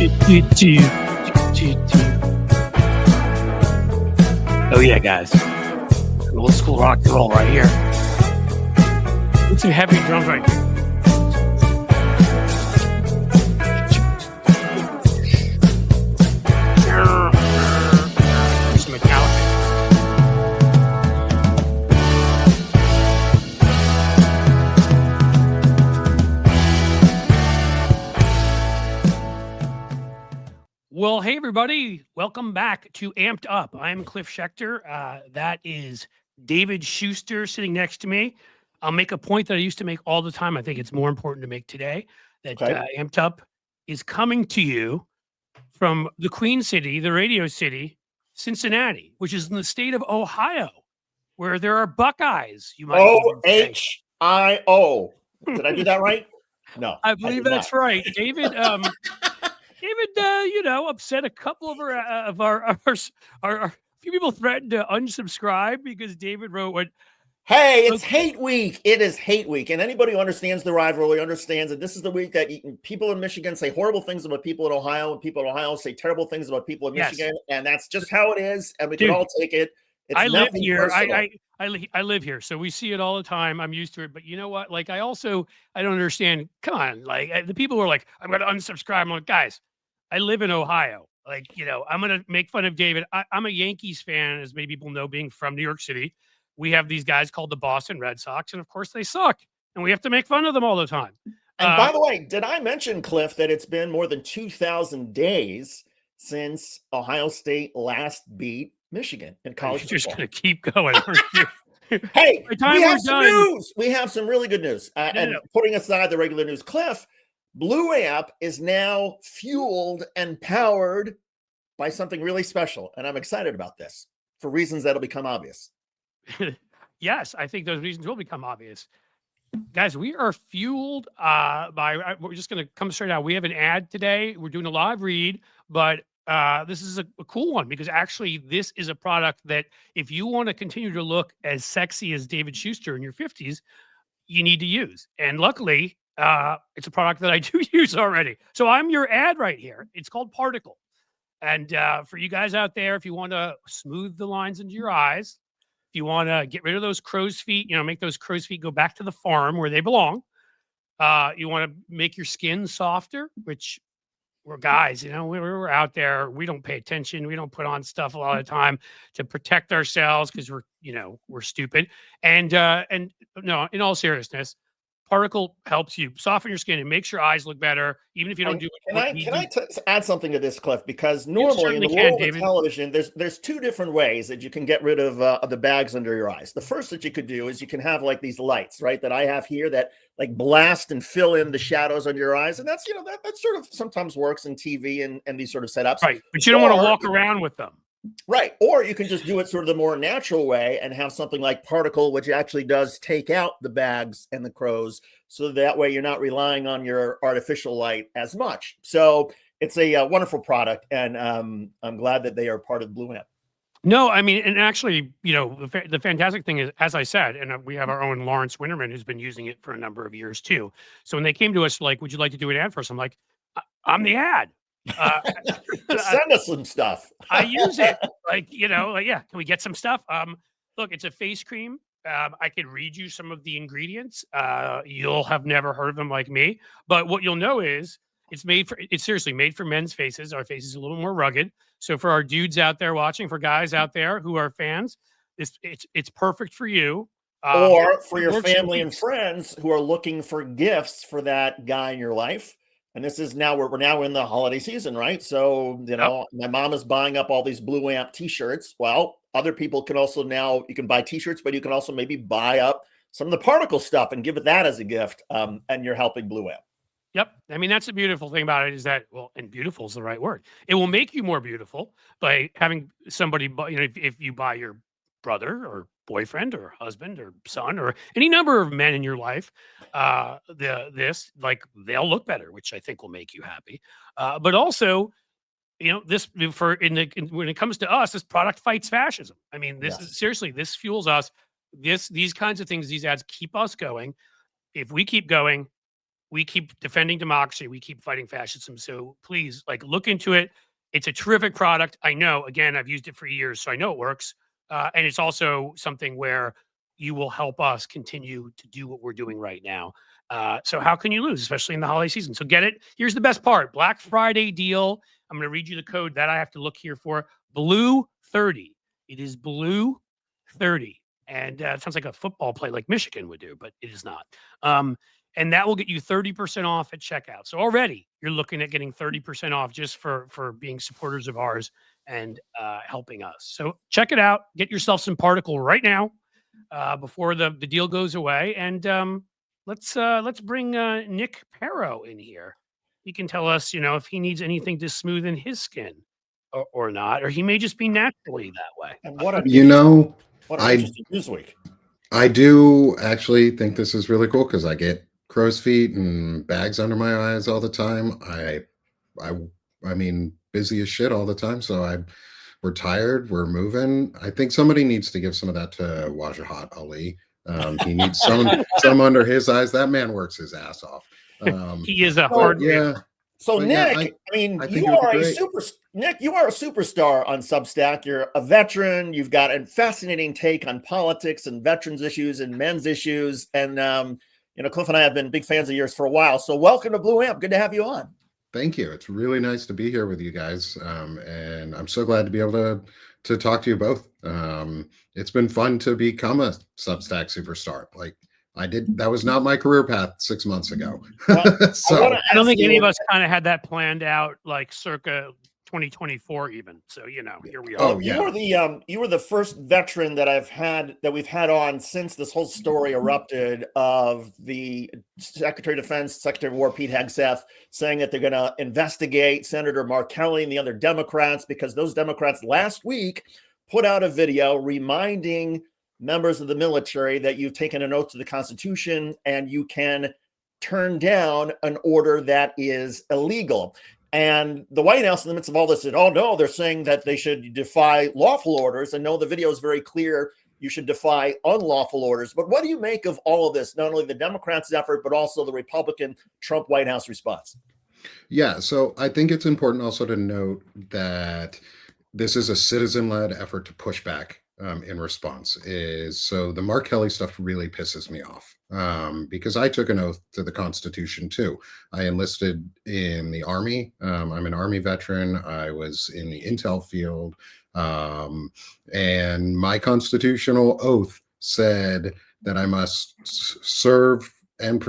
Oh yeah, guys. Old school rock and roll right here. It's some heavy drums right here. Here's some Metallica. Well, hey, everybody. Welcome back to Amped Up. I'm Cliff Schecter. That is David Shuster sitting next to me. I'll make a point that I used to make all the time. I think it's more important to make today that Amped Up is coming to you from the Queen City, the radio city, Cincinnati, which is in the state of Ohio, where there are Buckeyes. You might O-H-I-O. Did I do that right? No. I believe that's right. David, upset a couple of our few people threatened to unsubscribe because David wrote what. Hey, it's hate week. It is hate week. And anybody who understands the rivalry understands that this is the week that people in Michigan say horrible things about people in Ohio, and people in Ohio say terrible things about people in Michigan. And that's just how it is. And we can all take it. I live here. I live here, so we see it all the time. I'm used to it. But you know what? Like, I don't understand. Come on, like the people who are like, I'm going to unsubscribe. I'm like, guys, I live in Ohio. Like, I'm going to make fun of David. I'm a Yankees fan, as many people know, being from New York City. We have these guys called the Boston Red Sox, and of course they suck, and we have to make fun of them all the time. And by the way, did I mention, Cliff, that it's been more than 2,000 days since Ohio State last beat Michigan in college football? You're just going to keep going, aren't you? Hey, we have some news. We have some really good news. Putting aside the regular news, Cliff, Blue Amp is now fueled and powered by something really special, and I'm excited about this for reasons that'll become obvious. Yes, I think those reasons will become obvious. Guys, we are fueled by, we're just going to come straight out. We have an ad today. We're doing a live read, but this is a cool one because actually this is a product that if you want to continue to look as sexy as David Shuster in your 50s, you need to use. And luckily, it's a product that I do use already. So I'm your ad right here. It's called Particle. And for you guys out there, if you want to smooth the lines into your eyes, if you want to get rid of those crow's feet, make those crow's feet go back to the farm where they belong. You want to make your skin softer, which we're guys, we're out there. We don't pay attention. We don't put on stuff a lot of the time to protect ourselves because we're stupid. And no, in all seriousness, Particle helps you soften your skin and makes your eyes look better, even if you don't do it. Can I add something to this, Cliff? Because normally in the world of television, there's two different ways that you can get rid of the bags under your eyes. The first that you could do is you can have like these lights, right, that I have here that like blast and fill in the shadows under your eyes, and that's that sort of sometimes works in TV and these sort of setups. Right, but you don't want to walk around with them. Right. Or you can just do it sort of the more natural way and have something like Particle, which actually does take out the bags and the crows. So that way you're not relying on your artificial light as much. So it's a wonderful product. And I'm glad that they are part of Blue Amp. No, I mean, and actually, the fantastic thing is, as I said, and we have our own Lawrence Winterman who's been using it for a number of years too. So when they came to us, like, would you like to do an ad for us? I'm like, I'm the ad. Send us some stuff. I use it can we get some stuff? Look, it's a face cream. I could read you some of the ingredients. You'll have never heard of them like me, but what you'll know is it's seriously made for men's faces. Our faces are a little more rugged. So for our dudes out there watching, for guys out there who are fans, it's perfect for you. Or for your family and friends who are looking for gifts for that guy in your life. And this is now we're now in the holiday season, right? So, my mom is buying up all these Blue Amp t-shirts. Well, other people can also you can buy t-shirts, but you can also maybe buy up some of the Particle stuff and give it that as a gift. And you're helping Blue Amp. Yep. I mean, that's the beautiful thing about it is that, and beautiful is the right word. It will make you more beautiful by having somebody, if you buy your brother or boyfriend or husband or son or any number of men in your life, they'll look better, which I think will make you happy. But also, when it comes to us, this product fights fascism. I mean, this fuels us. These kinds of things, these ads keep us going. If we keep going, we keep defending democracy. We keep fighting fascism. So please, like, look into it. It's a terrific product. I know, again, I've used it for years, so I know it works. And it's also something where you will help us continue to do what we're doing right now. So how can you lose, especially in the holiday season? So get it. Here's the best part: Black Friday deal. I'm going to read you the code that I have to look here for. Blue 30. It is Blue 30. And it sounds like a football play like Michigan would do, but it is not. And that will get you 30% off at checkout. So already you're looking at getting 30% off just for being supporters of ours and helping us. So check it out. Get yourself some Particle right now before the deal goes away. And let's bring Nick Paro in here. He can tell us, if he needs anything to smoothen his skin or not, or he may just be naturally that way. And what an interesting news week. I do actually think this is really cool because I get crow's feet and bags under my eyes all the time. I mean, busy as shit all the time. So we're tired. We're moving. I think somebody needs to give some of that to Wajahat Ali. He needs some under his eyes. That man works his ass off. He is a hard. Yeah. So but Nick, you are a superstar on Substack. You're a veteran. You've got a fascinating take on politics and veterans issues and men's issues. And Cliff and I have been big fans of yours for a while. So welcome to Blue Amp. Good to have you on. Thank you. It's really nice to be here with you guys. And I'm so glad to be able to talk to you both. It's been fun to become a Substack superstar. Like, that was not my career path 6 months ago. Well, so I don't think any of us kind of had that planned out, like circa 2024 even. So, here we are. Oh, yeah. You were the first veteran that we've had on since this whole story erupted of the Secretary of Defense, Secretary of War, Pete Hegseth, saying that they're going to investigate Senator Mark Kelly and the other Democrats because those Democrats last week put out a video reminding members of the military that you've taken an oath to the Constitution and you can turn down an order that is illegal. And the White House, in the midst of all this, said, oh, no, they're saying that they should defy lawful orders. And no, the video is very clear. You should defy unlawful orders. But what do you make of all of this? Not only the Democrats' effort, but also the Republican Trump White House response? Yeah, so I think it's important also to note that this is a citizen-led effort to push back in response. So the Mark Kelly stuff really pisses me off because I took an oath to the Constitution too. I enlisted in the Army. I'm an Army veteran. I was in the intel field. And my constitutional oath said that I must serve and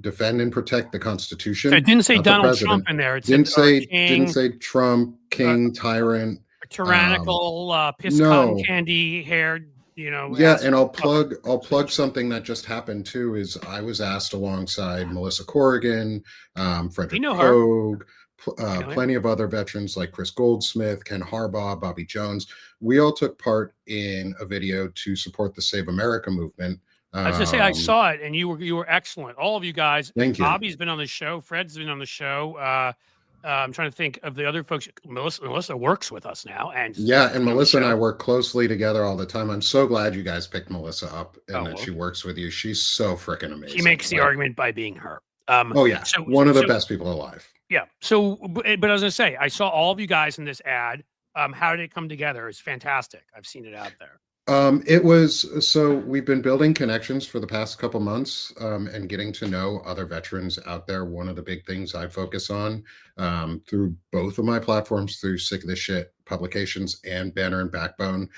defend and protect the Constitution. So it didn't say Donald Trump in there. It didn't say Trump, king, tyrant. Tyrannical, piss cotton candy haired, Yeah, and I'll plug something that just happened too. Is I was asked alongside Melissa Corrigan, Frederick Pogue, plenty of other veterans like Chris Goldsmith, Ken Harbaugh, Bobby Jones. We all took part in a video to support the Save America movement. I was gonna say I saw it, and you were excellent. All of you guys. Thank you. Bobby's been on the show. Fred's been on the show. I'm trying to think of the other folks. Melissa works with us now, and Melissa and I work closely together all the time. I'm so glad you guys picked Melissa up and that she works with you. She's so freaking amazing. She makes the argument by being her. One of the best people alive. Yeah. So, but I was gonna say, I saw all of you guys in this ad. How did it come together? It's fantastic. I've seen it out there. We've been building connections for the past couple months and getting to know other veterans out there. One of the big things I focus on through both of my platforms, through Sick of This Shit Publications and Banner and Backbone,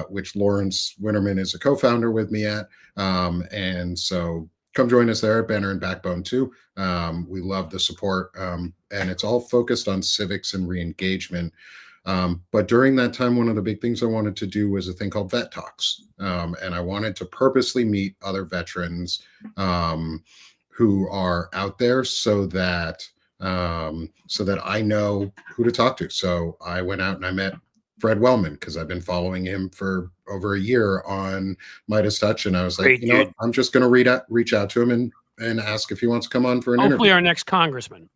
which Lawrence Winterman is a co-founder with me at. And so come join us there at Banner and Backbone too. We love the support and it's all focused on civics and re-engagement. But during that time, one of the big things I wanted to do was a thing called Vet Talks. And I wanted to purposely meet other veterans who are out there so that I know who to talk to. So I went out and I met Fred Wellman because I've been following him for over a year on Midas Touch. And I was like, I'm just going to reach out to him and ask if he wants to come on for an interview. Hopefully our next congressman.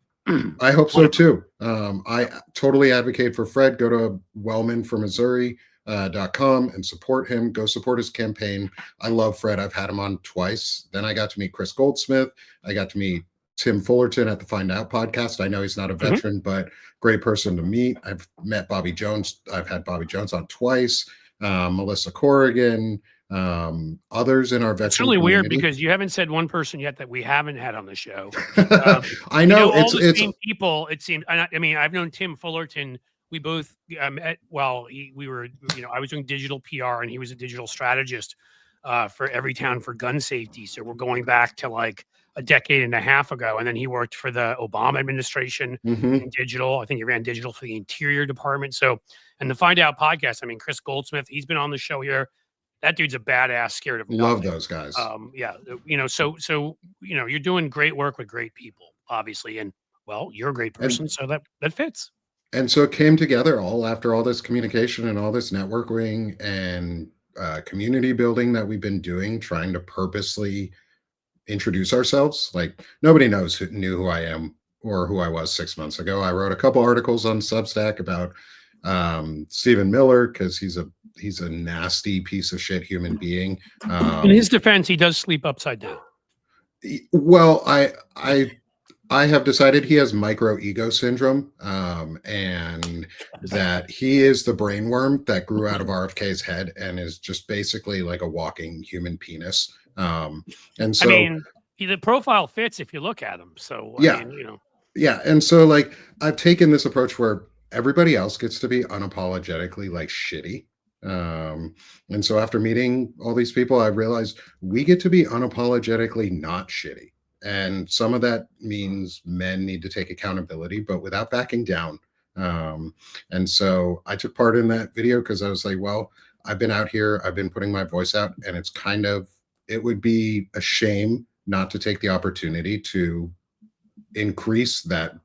I hope so too. I totally advocate for Fred. Go to wellmanformissouri.com and support him. Go support his campaign. I love Fred. I've had him on twice. Then I got to meet Chris Goldsmith. I got to meet Tim Fullerton at the Find Out podcast. I know he's not a veteran, but great person to meet. I've met Bobby Jones. I've had Bobby Jones on twice. Melissa Corrigan, others in our veteran It's really weird community. because you haven't said one person yet that we haven't had on the show. I know all the same people. It seemed. I mean, I've known Tim Fullerton. We both met. Well, we were. I was doing digital PR, and he was a digital strategist for Everytown for gun safety. So we're going back to like a decade and a half ago, and then he worked for the Obama administration in digital. I think he ran digital for the Interior Department. So, and the Find Out podcast. I mean, Chris Goldsmith. He's been on the show here. That dude's a badass, scared of nothing. Love those guys. Yeah, so you're doing great work with great people, obviously, and well, you're a great person, so that fits. And so it came together all after all this communication and all this networking and community building that we've been doing, trying to purposely introduce ourselves. Like nobody knew who I am or who I was 6 months ago. I wrote a couple articles on Substack about Stephen Miller because he's a nasty piece of shit human being. In his defense, he does sleep upside down. Well, I have decided he has micro ego syndrome, and that he is the brainworm that grew out of RFK's head and is just basically like a walking human penis. And so, I mean, the profile fits if you look at him. So yeah, yeah. And so, like, I've taken this approach where everybody else gets to be unapologetically like shitty. And so after meeting all these people, I realized we get to be unapologetically not shitty. And some of that means men need to take accountability, but without backing down. And so I took part in that video because I was like, well, I've been out here, I've been putting my voice out, and it would be a shame not to take the opportunity to increase that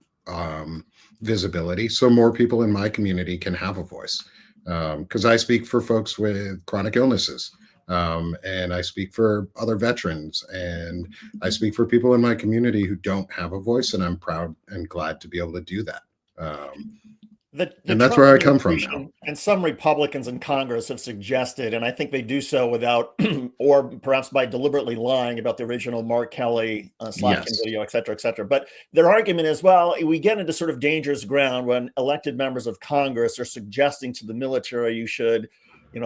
visibility so more people in my community can have a voice. Because I speak for folks with chronic illnesses. And I speak for other veterans, and I speak for people in my community who don't have a voice, and I'm proud and glad to be able to do that. And that's where I come from now. And some Republicans in Congress have suggested, and I think they do so without, or perhaps by deliberately lying about the original Mark Kelly slap video, et cetera, et cetera. But their argument is, well, we get into sort of dangerous ground when elected members of Congress are suggesting to the military you should,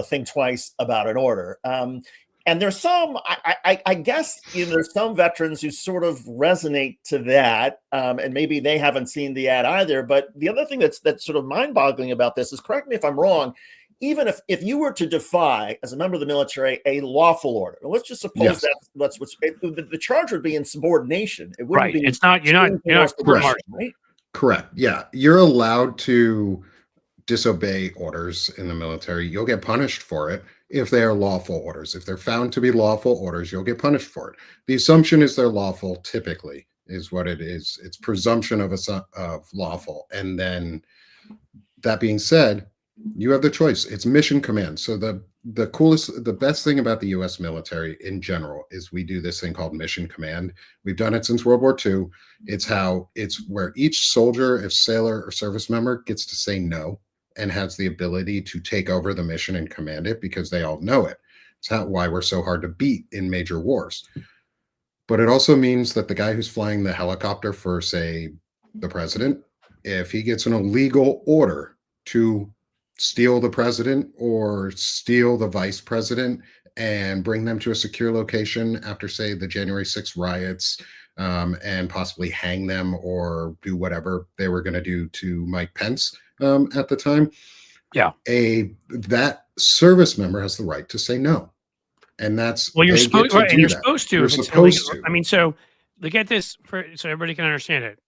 think twice about an order. And there's some, I guess, there's some veterans who sort of resonate to that, and maybe they haven't seen the ad either. But the other thing that's sort of mind-boggling about this is, correct me if I'm wrong, even if you were to defy, as a member of the military, a lawful order, let's just suppose that's what's the charge would be insubordination. It wouldn't be. It's not. You're not correct. Right? Correct. Yeah, you're allowed to disobey orders in the military. You'll get punished for it if they are lawful orders. If they're found to be lawful orders, you'll get punished for it. The assumption is they're lawful, typically, is what it is. It's presumption of lawful. And then that being said, you have the choice. It's mission command. So the best thing about the U.S. military in general is we do this thing called mission command. We've done it since World War II. It's where each soldier, if sailor or service member gets to say no and has the ability to take over the mission and command it because they all know it. It's why we're so hard to beat in major wars. But it also means that the guy who's flying the helicopter for, say, the president, if he gets an illegal order to steal the president or steal the vice president and bring them to a secure location after, say, the January 6th riots, and possibly hang them or do whatever they were going to do to Mike Pence at the time. Yeah. That service member has the right to say no. And that's you're supposed to. You're supposed to. You're supposed to. I mean, so look at this so everybody can understand it.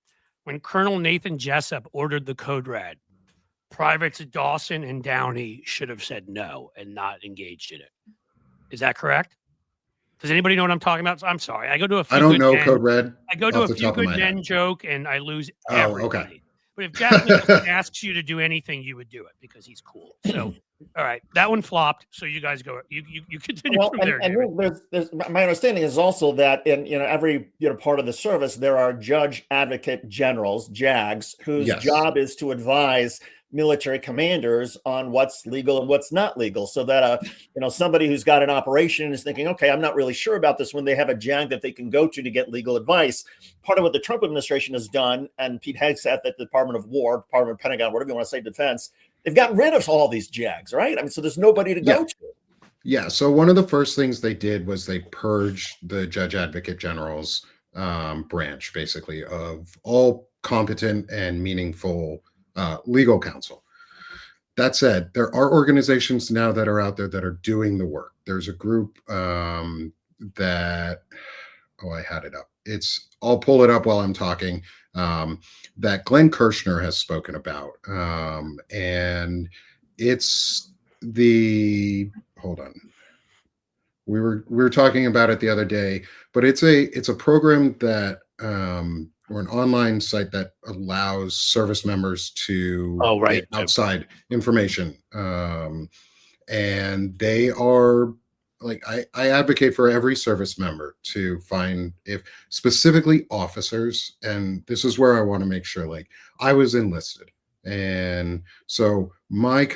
When Colonel Nathan Jessup ordered the code red, Privates Dawson and Downey should have said no and not engaged in it. Is that correct? Does anybody know what I'm talking about? I'm sorry. I go to a few. I don't know code red. I go to a few good men joke and I lose everybody. Okay. But if Jack Nicholson asks you to do anything, you would do it because he's cool. So, all right, that one flopped. So you guys go. You continue from there. And there's my understanding is also that in every part of the service there are judge advocate generals, JAGs, whose job is to advise military commanders on what's legal and what's not legal, so that somebody who's got an operation is thinking, okay, I'm not really sure about this, when they have a JAG that they can go to get legal advice. Part of what the Trump administration has done, and Pete Hegseth at the Department of War, Department of Pentagon, whatever you want to say, defense, they've gotten rid of all these JAGs, right? I mean, so there's nobody to go to. Yeah. So one of the first things they did was they purged the Judge Advocate General's branch, basically, of all competent and meaningful legal counsel. That said, there are organizations now that are out there that are doing the work. There's a group that, I had it up. I'll pull it up while I'm talking, that Glenn Kirshner has spoken about. And it's hold on. We were talking about it the other day, but it's a program that or an online site that allows service members to get outside information. And they are like, I advocate for every service member to find, if specifically officers, and this is where I want to make sure, like, I was enlisted. And so my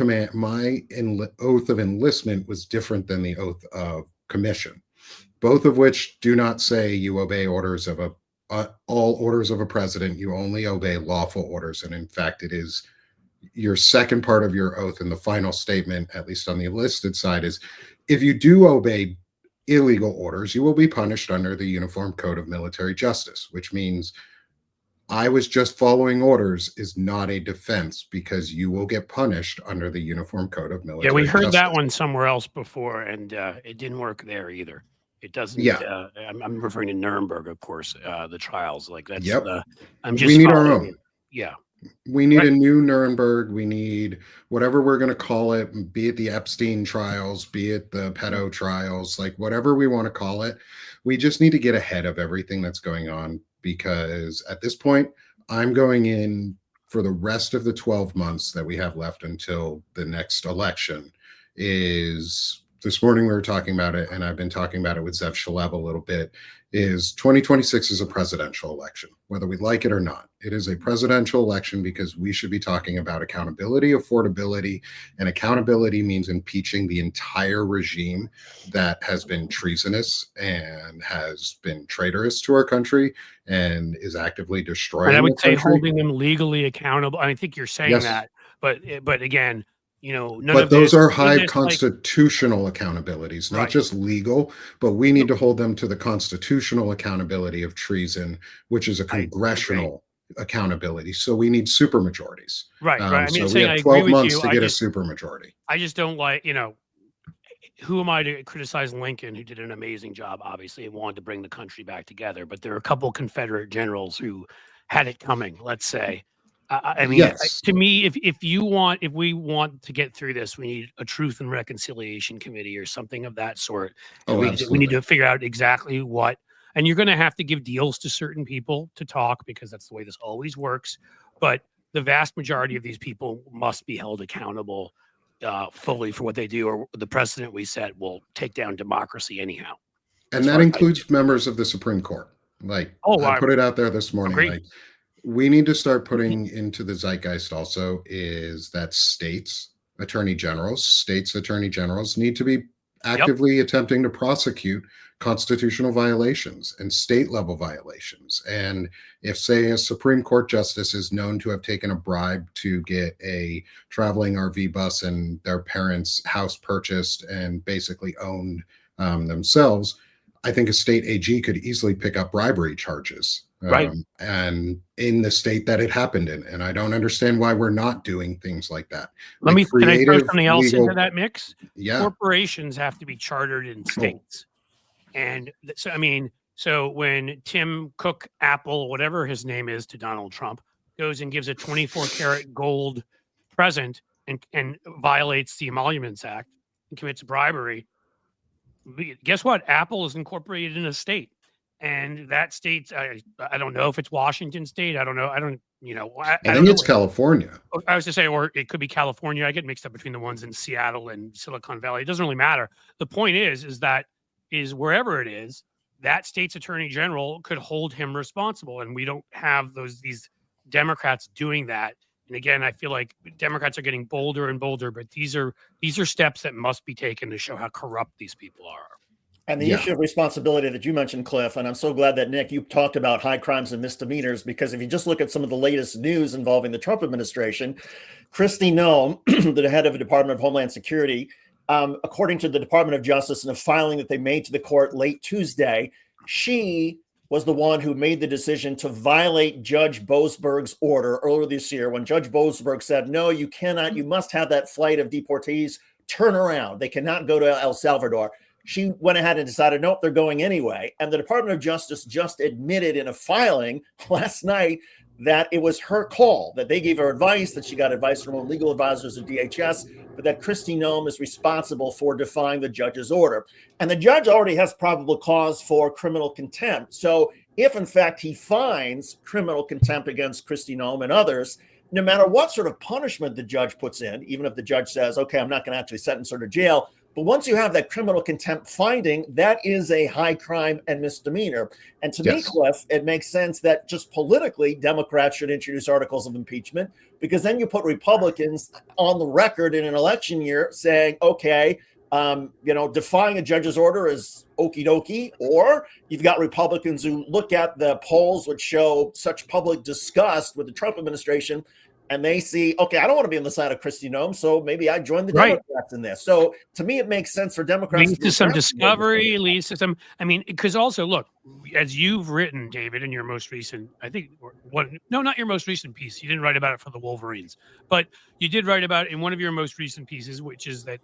oath of enlistment was different than the oath of commission, both of which do not say you obey orders of all orders of a president. You only obey lawful orders. And in fact, it is your second part of your oath in the final statement, at least on the enlisted side, is if you do obey illegal orders, you will be punished under the Uniform Code of Military Justice, which means I was just following orders is not a defense, because you will get punished under the Uniform Code of Military Justice. Yeah, we heard that one somewhere else before, and it didn't work there either. It doesn't. Yeah. I'm referring to Nuremberg, of course, the trials. Like that's. Yep. I'm just. We need our own. Yeah. We need a new Nuremberg. We need whatever we're going to call it, be it the Epstein trials, be it the pedo trials, like whatever we want to call it. We just need to get ahead of everything that's going on, because at this point, I'm going in for the rest of the 12 months that we have left until the next election. This morning we were talking about it, and I've been talking about it with Zev Shalev a little bit, is 2026 is a presidential election, whether we like it or not. It is a presidential election because we should be talking about accountability, affordability, and accountability means impeaching the entire regime that has been treasonous and has been traitorous to our country and is actively destroying. And I would say holding them legally accountable. I think you're saying that, but again, none of those are high constitutional accountabilities, not just legal, but we need to hold them to the constitutional accountability of treason, which is a congressional accountability. So we need supermajorities. Right. I mean, so we have 12 months to get a supermajority. I just don't like, who am I to criticize Lincoln, who did an amazing job, obviously, and wanted to bring the country back together. But there are a couple of Confederate generals who had it coming, let's say. I mean, to me, if we want to get through this, we need a Truth and Reconciliation Committee or something of that sort. We need to figure out exactly what, and you're going to have to give deals to certain people to talk, because that's the way this always works. But the vast majority of these people must be held accountable fully for what they do, or the precedent we set will take down democracy anyhow. And that includes members of the Supreme Court. I put it out there this morning. We need to start putting into the zeitgeist also is that states attorney generals need to be actively attempting to prosecute constitutional violations and state level violations. And if, say, a Supreme Court justice is known to have taken a bribe to get a traveling RV bus and their parents' house purchased and basically owned themselves, I think a state AG could easily pick up bribery charges. And in the state that it happened in. And I don't understand why we're not doing things like that. Can I throw something else into that mix? Yeah. Corporations have to be chartered in states. And so when Tim Cook, Apple, whatever his name is, to Donald Trump, goes and gives a 24-karat gold present and violates the Emoluments Act and commits bribery, guess what? Apple is incorporated in a state. And that state, I don't know if it's Washington State. I don't know. I think it's California. I was to say, or it could be California. I get mixed up between the ones in Seattle and Silicon Valley. It doesn't really matter. The point is that wherever it is, that state's attorney general could hold him responsible. And we don't have these Democrats doing that And again, I feel like Democrats are getting bolder and bolder, but these are steps that must be taken to show how corrupt these people are. And the issue of responsibility that you mentioned, Cliff, and I'm so glad that, Nick, you talked about high crimes and misdemeanors, because if you just look at some of the latest news involving the Trump administration, Kristi Noem, the head of the Department of Homeland Security, according to the Department of Justice in a filing that they made to the court late Tuesday, she was the one who made the decision to violate Judge Boasberg's order earlier this year when Judge Boasberg said, no, you cannot, you must have that flight of deportees turn around. They cannot go to El Salvador. She went ahead and decided, nope, they're going anyway. And the Department of Justice just admitted in a filing last night that it was her call, that they gave her advice, that she got advice from her legal advisors at DHS, but that Kristi Noem is responsible for defying the judge's order. And the judge already has probable cause for criminal contempt. So if, in fact, he finds criminal contempt against Kristi Noem and others, no matter what sort of punishment the judge puts in, even if the judge says, okay, I'm not going to actually sentence her to jail, but once you have that criminal contempt finding, that is a high crime and misdemeanor. And to me, Cliff, it makes sense that just politically, Democrats should introduce articles of impeachment, because then you put Republicans on the record in an election year saying, okay, defying a judge's order is okie dokie. Or you've got Republicans who look at the polls which show such public disgust with the Trump administration, and they see, okay, I don't want to be on the side of Kristi Noem, so maybe I join the Democrats in this. So to me, it makes sense for Democrats leads to some discovery, leads to some, I mean, because also, look, as you've written, David, in your most recent, I think, not your most recent piece. You didn't write about it for the Wolverines, but you did write about it in one of your most recent pieces, which is that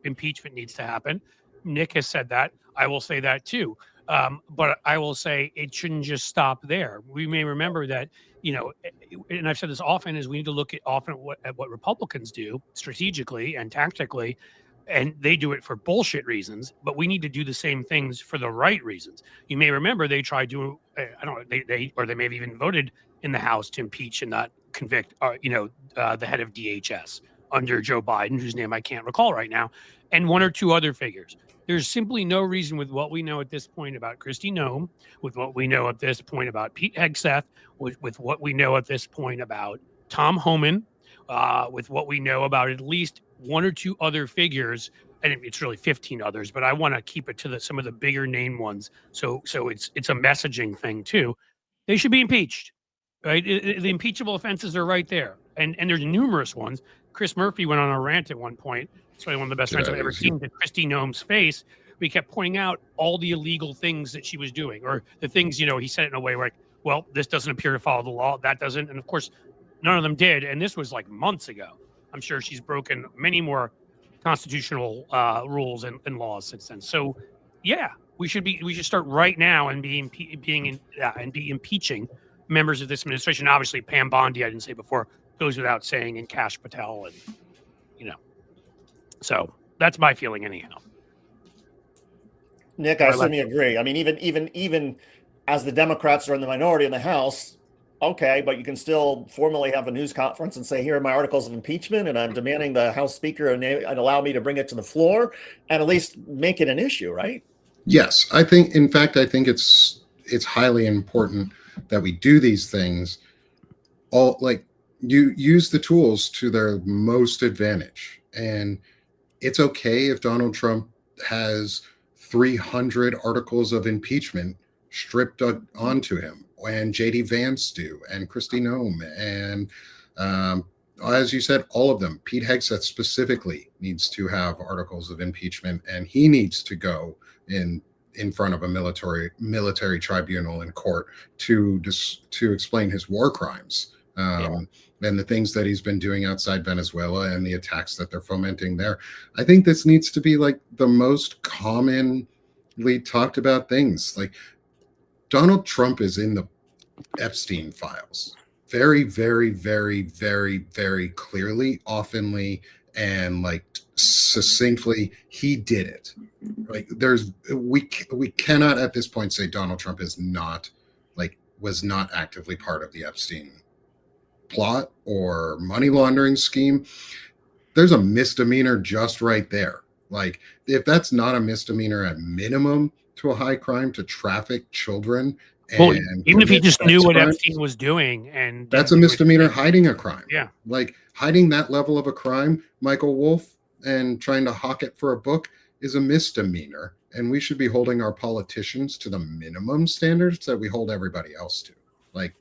impeachment needs to happen. Nick has said that. I will say that too. But I will say it shouldn't just stop there. We may remember that, and I've said this often, is we need to look at what Republicans do strategically and tactically, and they do it for bullshit reasons, but we need to do the same things for the right reasons. You may remember they tried to, they may have even voted in the House to impeach and not convict, the head of DHS under Joe Biden, whose name I can't recall right now, and one or two other figures. There's simply no reason, with what we know at this point about Kristi Noem, with what we know at this point about Pete Hegseth, with what we know at this point about Tom Homan, with what we know about at least one or two other figures, and it's really 15 others, but I want to keep it to some of the bigger name ones. So it's a messaging thing too. They should be impeached, right? The impeachable offenses are right there, and there's numerous ones. Chris Murphy went on a rant at one point. It's probably one of the best rants I've ever seen, to Kristi Noem's face. We kept pointing out all the illegal things that she was doing, or the things, he said it in a way where, well, this doesn't appear to follow the law, that doesn't. And of course, none of them did. And this was like months ago. I'm sure she's broken many more constitutional rules and laws since then. So, yeah, we should start right now and be impeaching members of this administration. Obviously, Pam Bondi, I didn't say before, goes without saying, and Kash Patel, and so that's my feeling anyhow. Nick, I certainly agree. I mean, even as the Democrats are in the minority in the House, okay, but you can still formally have a news conference and say, here are my articles of impeachment, and I'm demanding the House Speaker and allow me to bring it to the floor, and at least make it an issue, right? Yes, I think it's highly important that we do these things. You use the tools to their most advantage, and it's okay if Donald Trump has 300 articles of impeachment stripped onto him, and J.D. Vance do, and Kristi Noem, and as you said, all of them. Pete Hegseth specifically needs to have articles of impeachment, and he needs to go in front of a military tribunal in court to explain his war crimes. And the things that he's been doing outside Venezuela and the attacks that they're fomenting there. I think this needs to be like the most commonly talked about things. Like, Donald Trump is in the Epstein files very, very, very, very, very clearly, oftenly, and succinctly. He did it. Like, we cannot at this point say Donald Trump was not actively part of the Epstein plot or money laundering scheme. There's a misdemeanor just right there. Like, if that's not a misdemeanor at minimum to a high crime to traffic children Well, and even if he commit just knew sex what crimes, Epstein was doing and that's didn't a do anything. misdemeanor. Hiding a crime, Yeah. like hiding that level of a crime, Michael Wolff, and trying to hawk it for a book is a misdemeanor. And we should be holding our politicians to the minimum standards that we hold everybody else to. Like,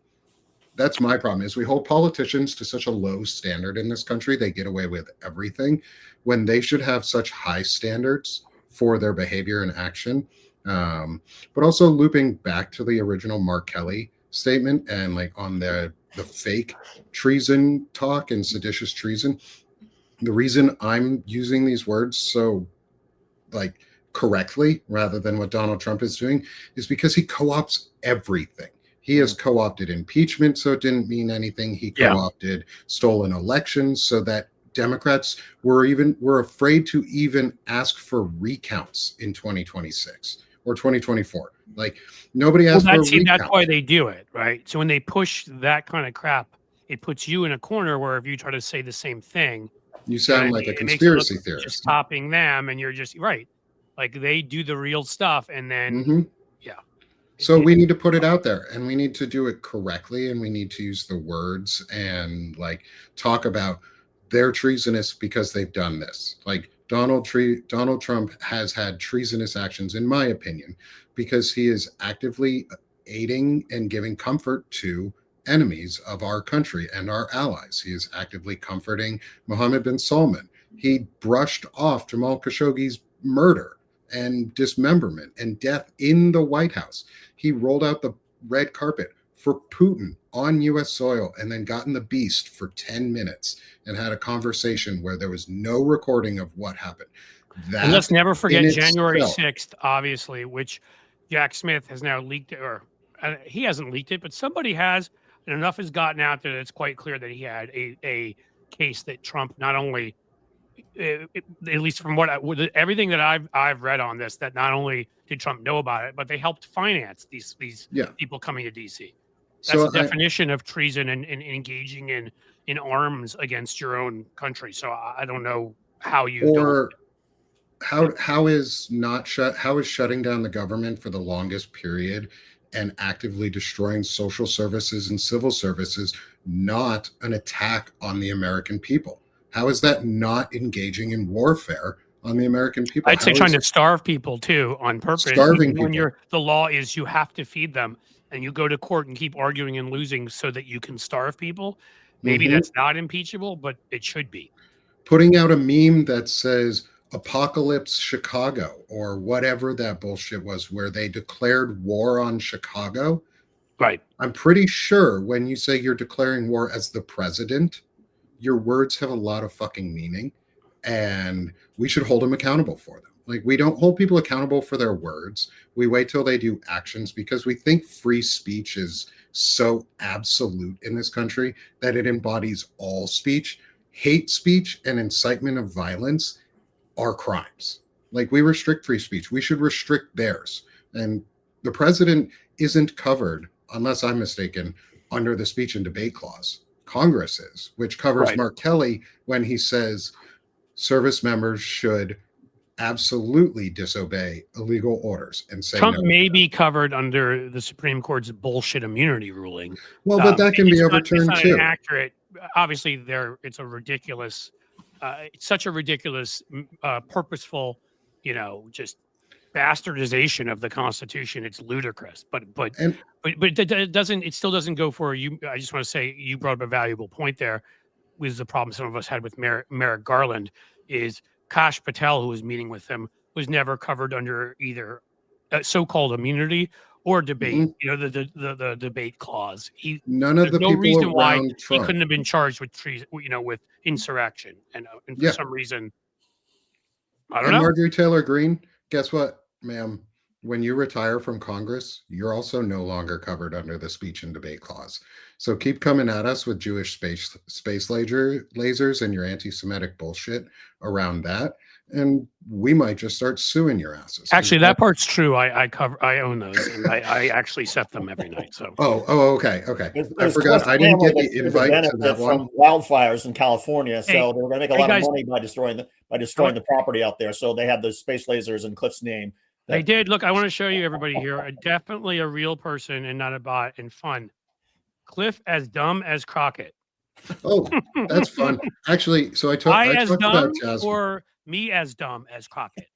that's my problem, is we hold politicians to such a low standard in this country. They get away with everything when they should have such high standards for their behavior and action. But also looping back to the original Mark Kelly statement and like on the fake treason talk and seditious treason, the reason I'm using these words so like correctly rather than what Donald Trump is doing is because he co-opts everything. He has co-opted impeachment, so it didn't mean anything. He co-opted stolen elections, so that Democrats were afraid to even ask for recounts in 2026 or 2024. Like, nobody asked for a recount. That's why they do it, right? So when they push that kind of crap, it puts you in a corner where if you try to say the same thing, You sound like a it makes it look conspiracy like you're just theorist. copying them, and you're just right. Like they do the real stuff, and then yeah. So we need to put it out there, and we need to do it correctly, and we need to use the words and like talk about they're treasonous because they've done this. Like Donald Trump has had treasonous actions, in my opinion, because he is actively aiding and giving comfort to enemies of our country and our allies. He is actively comforting Mohammed bin Salman. He brushed off Jamal Khashoggi's murder and dismemberment and death in the White House. He rolled out the red carpet for Putin on US soil and then got in the beast for 10 minutes and had a conversation where there was no recording of what happened. And let's never forget January 6th, obviously, which Jack Smith has now leaked, or he hasn't leaked it, but somebody has, and enough has gotten out there that it's quite clear that he had a case that Trump not only, at least from everything that I've read on this, that not only did Trump know about it, but they helped finance these people coming to DC. That's the definition of treason and engaging in arms against your own country. So I don't know how you or how is shutting down the government for the longest period and actively destroying social services and civil services not an attack on the American people? How is that not engaging in warfare on the American people? I'd say trying to starve people too on purpose. Starving people. When the law is you have to feed them, and you go to court and keep arguing and losing so that you can starve people. Maybe that's not impeachable, but it should be. Putting out a meme that says Apocalypse Chicago or whatever that bullshit was, where they declared war on Chicago. Right. I'm pretty sure when you say you're declaring war as the president, your words have a lot of fucking meaning, and we should hold them accountable for them. Like, we don't hold people accountable for their words. We wait till they do actions because we think free speech is so absolute in this country that it embodies all speech. Hate speech and incitement of violence are crimes. Like, we restrict free speech. We should restrict theirs. And the president isn't covered, unless I'm mistaken, under the speech and debate clause. Congress is, which covers Mark Kelly when he says service members should absolutely disobey illegal orders and say Trump no. may be covered under the Supreme Court's bullshit immunity ruling. Well, but that can be overturned it's not too. Inaccurate. Obviously, it's a ridiculous. It's such a ridiculous, purposeful, just bastardization of the Constitution. It's ludicrous, but it doesn't. It still doesn't go for you. I just want to say you brought up a valuable point there. Was the problem some of us had with Merrick Garland is Kash Patel, who was meeting with him, was never covered under either so-called immunity or debate. The debate clause. None of the no people reason why Trump. he couldn't have been charged with treason, with insurrection, and for some reason, I don't know. Marjorie Taylor Greene, guess what, ma'am? When you retire from Congress, you're also no longer covered under the speech and debate clause. So keep coming at us with Jewish space lasers and your anti-Semitic bullshit around that, and we might just start suing your asses. Actually, that part's true. I own those, and I actually set them every night. So okay. I forgot. I didn't get the invite to that one. From wildfires in California, so they were going to make a lot of money by destroying the property out there. So they had those space lasers in Cliff's name They did. Look, I want to show you everybody here. Definitely a real person and not a bot, and fun. Cliff as dumb as Crockett. Oh, that's fun. Actually, so I as talked dumb about Jasmine. or me as dumb as Crockett?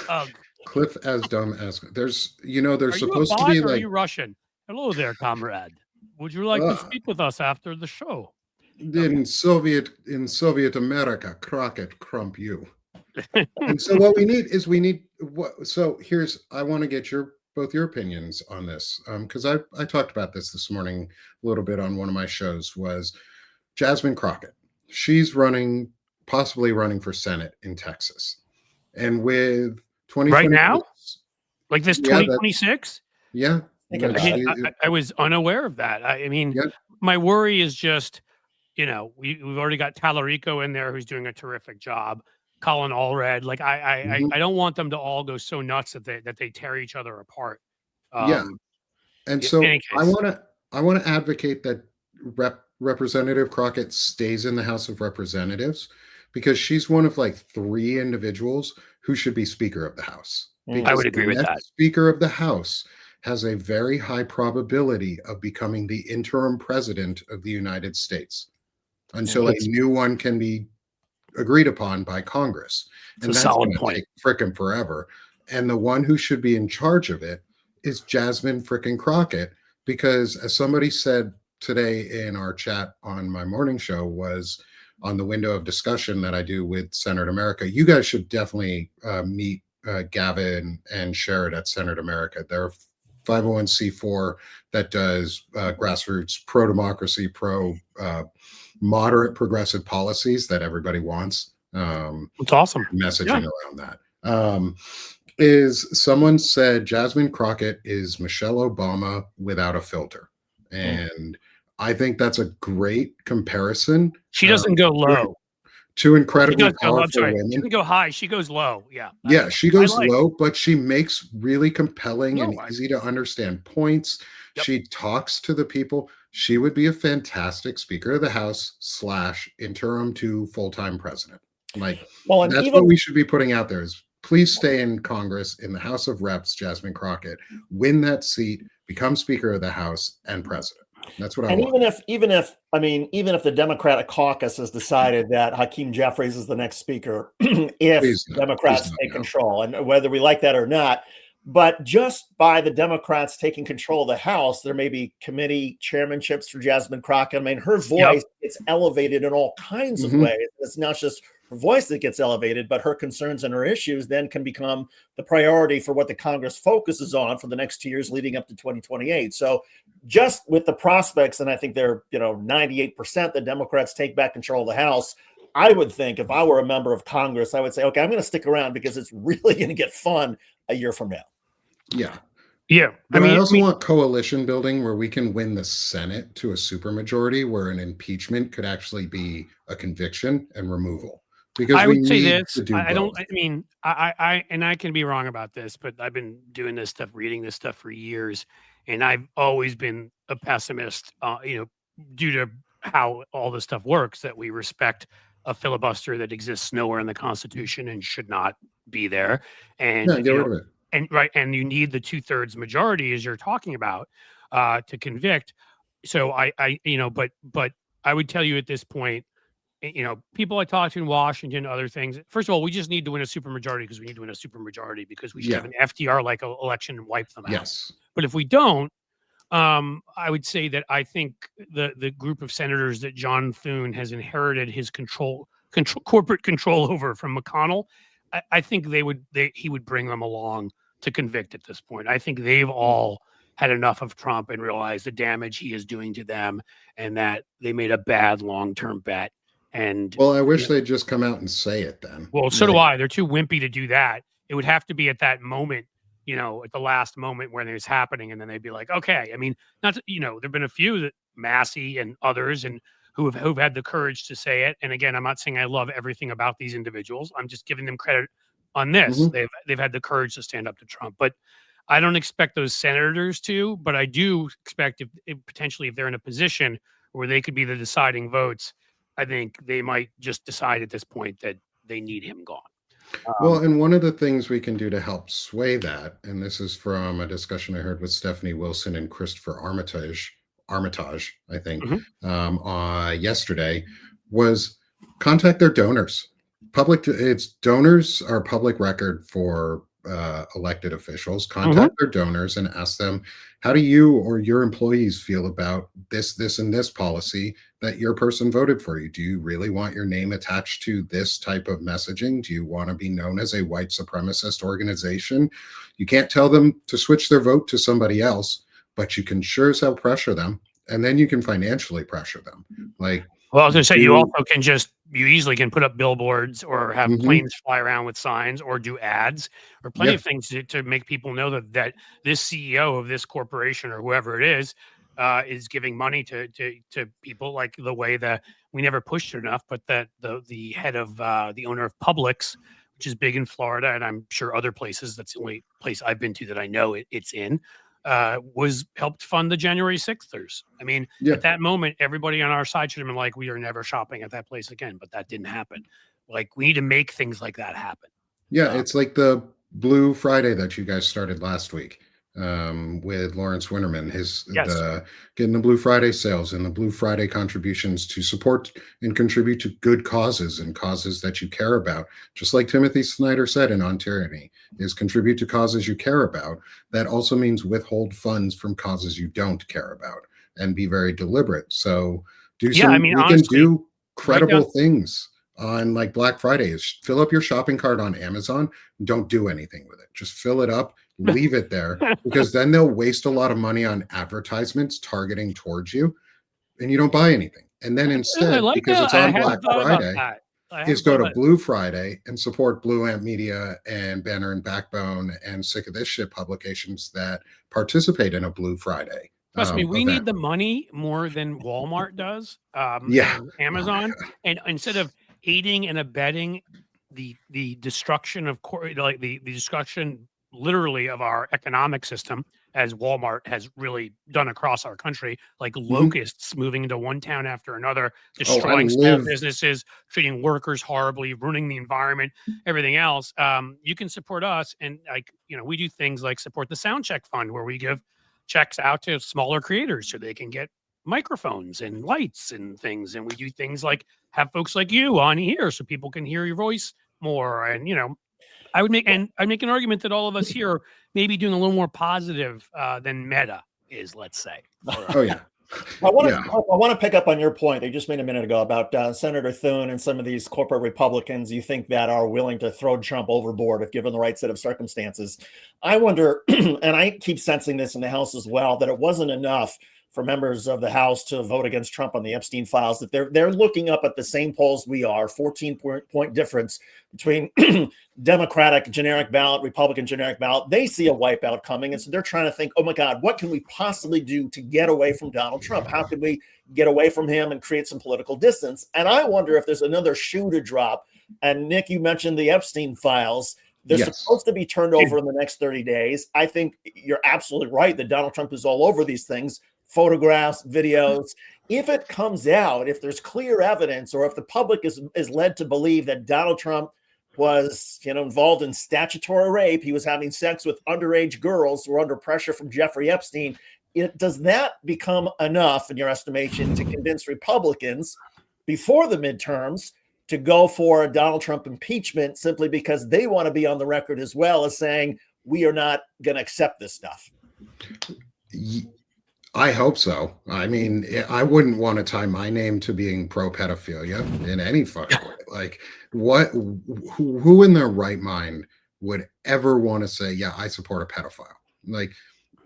Ugh. Cliff as dumb as there's Are you a supposed to bot be or are like you Russian? Hello there, comrade. Would you like to speak with us after the show? in Soviet America, Crockett crump you. And so what we need so here's I want to get both your opinions on this, because I talked about this morning a little bit on one of my shows. Was Jasmine Crockett. She's possibly running for Senate in Texas, and with 2020 right now, like this 2026. Yeah, I was unaware of that. I mean, my worry is just, we've already got Tallarico in there who's doing a terrific job. Colin Allred, like I don't want them to all go so nuts that they tear each other apart. And so I want to advocate that Representative Crockett stays in the House of Representatives, because she's one of like 3 individuals who should be Speaker of the House. I would agree with that. Speaker of the House has a very high probability of becoming the interim president of the United States until a new one can be agreed upon by Congress. And that's going to take frickin' forever. And the one who should be in charge of it is Jasmine frickin' Crockett, because as somebody said today in our chat on my morning show, was on the window of discussion that I do with Senate America. You guys should definitely meet Gavin and Sherrod at Senate America. They're 501c4 that does grassroots pro-democracy, moderate progressive policies that everybody wants. It's awesome. Messaging around that. Is someone said Jasmine Crockett is Michelle Obama without a filter. And I think that's a great comparison. She doesn't go low. Two incredibly powerful women. She doesn't go high. She goes low. Yeah, she goes low, but she makes really compelling and easy to understand points. She talks to the people. She would be a fantastic Speaker of the House / interim to full-time president. Like, that's what we should be putting out there is please stay in Congress, in the House of Reps, Jasmine Crockett, win that seat, become Speaker of the House and president. That's what I want. Even if the Democratic caucus has decided that Hakeem Jeffries is the next speaker, if Democrats take control, and whether we like that or not, but just by the Democrats taking control of the House, there may be committee chairmanships for Jasmine Crockett. I mean, her voice gets elevated in all kinds of ways. It's not just her voice that gets elevated, but her concerns and her issues then can become the priority for what the Congress focuses on for the next 2 years leading up to 2028. So just with the prospects, and I think they're 98% that Democrats take back control of the House, I would think if I were a member of Congress, I would say, okay, I'm going to stick around because it's really going to get fun a year from now. Yeah. But I also want coalition building where we can win the Senate to a supermajority, where an impeachment could actually be a conviction and removal. Because I would say this. I can be wrong about this, but I've been doing this stuff, reading this stuff for years, and I've always been a pessimist, due to how all this stuff works, that we respect a filibuster that exists nowhere in the Constitution and should not be there. And get rid of it. And you need the 2/3 majority, as you're talking about, to convict. So but I would tell you at this point, people I talk to in Washington, other things. First of all, we just need to win a supermajority because we need to win a supermajority because we should have an FDR-like election and wipe them out. Yes. But if we don't, I would say that I think the group of senators that John Thune has inherited his corporate control over from McConnell, I think he would bring them along to convict at this point. I think they've all had enough of Trump and realized the damage he is doing to them, and that they made a bad long-term bet. And I wish they'd just come out and say it then. Well, so do I. They're too wimpy to do that. It would have to be at that moment, at the last moment when it's happening, and then they'd be like, okay. I mean, there've been a few that Massey and others and who've had the courage to say it. And again, I'm not saying I love everything about these individuals. I'm just giving them credit on this. Mm-hmm. They've had the courage to stand up to Trump, but I don't expect those senators to. But I do expect if potentially if they're in a position where they could be the deciding votes, I think they might just decide at this point that they need him gone. Well, and one of the things we can do to help sway that, and this is from a discussion I heard with Stephanie Wilson and Christopher Armitage, I think, Mhm. yesterday, was contact their donors. It's donors are public record for elected officials. Mhm. Contact their donors and ask them, how do you or your employees feel about this, and this policy that your person voted for you? Do you really want your name attached to this type of messaging? Do you want to be known as a white supremacist organization? You can't tell them to switch their vote to somebody else, but you can sure as hell pressure them, and then you can financially pressure them. Like, Well, I was gonna say, you do also can you easily can put up billboards or have Mhm. planes fly around with signs or do ads or plenty Yeah, of things to make people know that this CEO of this corporation or whoever it is giving money to people, like the way that we never pushed it enough, but that the head of the owner of Publix, which is big in Florida, and I'm sure other places, that's the only place I've been to that I know it's in, was helped fund the January 6thers. I mean, yeah. at that moment, everybody on our side should have been like, we are never shopping at that place again. But that didn't happen. Like, we need to make things like that happen. Yeah, Um, it's like the Blue Friday that you guys started last week with Lawrence Winterman. yes. The getting the Blue Friday sales and the Blue Friday contributions to support and contribute to good causes and causes that you care about. Just like Timothy Snyder said in On Tyranny, is contribute to causes you care about. That also means withhold funds from causes you don't care about and be very deliberate. So Yeah. I mean, we can honestly, do write down. credible things on like Black Friday. Is fill up your shopping cart on Amazon. Don't do anything with it. Just fill it up, leave it there, because then they'll waste a lot of money on advertisements targeting towards you and you don't buy anything. And then I instead, like because that. it's I on Black hadn't thought about Friday, that. I is hadn't go thought to about it. Blue Friday and support Blue Ant Media and Banner and Backbone and Sick of This Shit publications that participate in a Blue Friday Trust me, we need event. the money more than Walmart does, Yeah. and Oh my Amazon. God. And instead of aiding and abetting the destruction of like the destruction literally of our economic system, as Walmart has really done across our country, like Mhm. locusts moving into one town after another, Oh, I destroying small live. businesses, treating workers horribly, ruining the environment, everything else. You can support us, and we do things like support the Sound Check Fund, where we give checks out to smaller creators so they can get microphones and lights and things. And we do things like have folks like you on here so people can hear your voice more. And I'd make an argument that all of us here are maybe doing a little more positive than Meta is, let's say. Oh yeah. I want to Yeah. I want to pick up on your point that you just made a minute ago about Senator Thune and some of these corporate Republicans you think that are willing to throw Trump overboard if given the right set of circumstances. I wonder, and I keep sensing this in the House as well, that it wasn't enough for members of the House to vote against Trump on the Epstein files. That they're looking up at the same polls we are, 14-point difference between Democratic generic ballot, Republican generic ballot. They see a wipeout coming. And so they're trying to think, oh my God, what can we possibly do to get away from Donald Trump? How can we get away from him and create some political distance? And I wonder if there's another shoe to drop. And Nick, you mentioned the Epstein files. They're Yes. supposed to be turned over in the next 30 days. I think you're absolutely right that Donald Trump is all over these things, photographs, videos. If it comes out, if there's clear evidence, or if the public is led to believe that Donald Trump was involved in statutory rape, he was having sex with underage girls who were under pressure from Jeffrey Epstein, does that become enough in your estimation to convince Republicans before the midterms to go for a Donald Trump impeachment simply because they want to be on the record as well as saying we are not going to accept this stuff? I hope so. I mean, I wouldn't want to tie my name to being pro pedophilia in any fucking way. Like, who in their right mind would ever want to say, yeah, I support a pedophile? Like,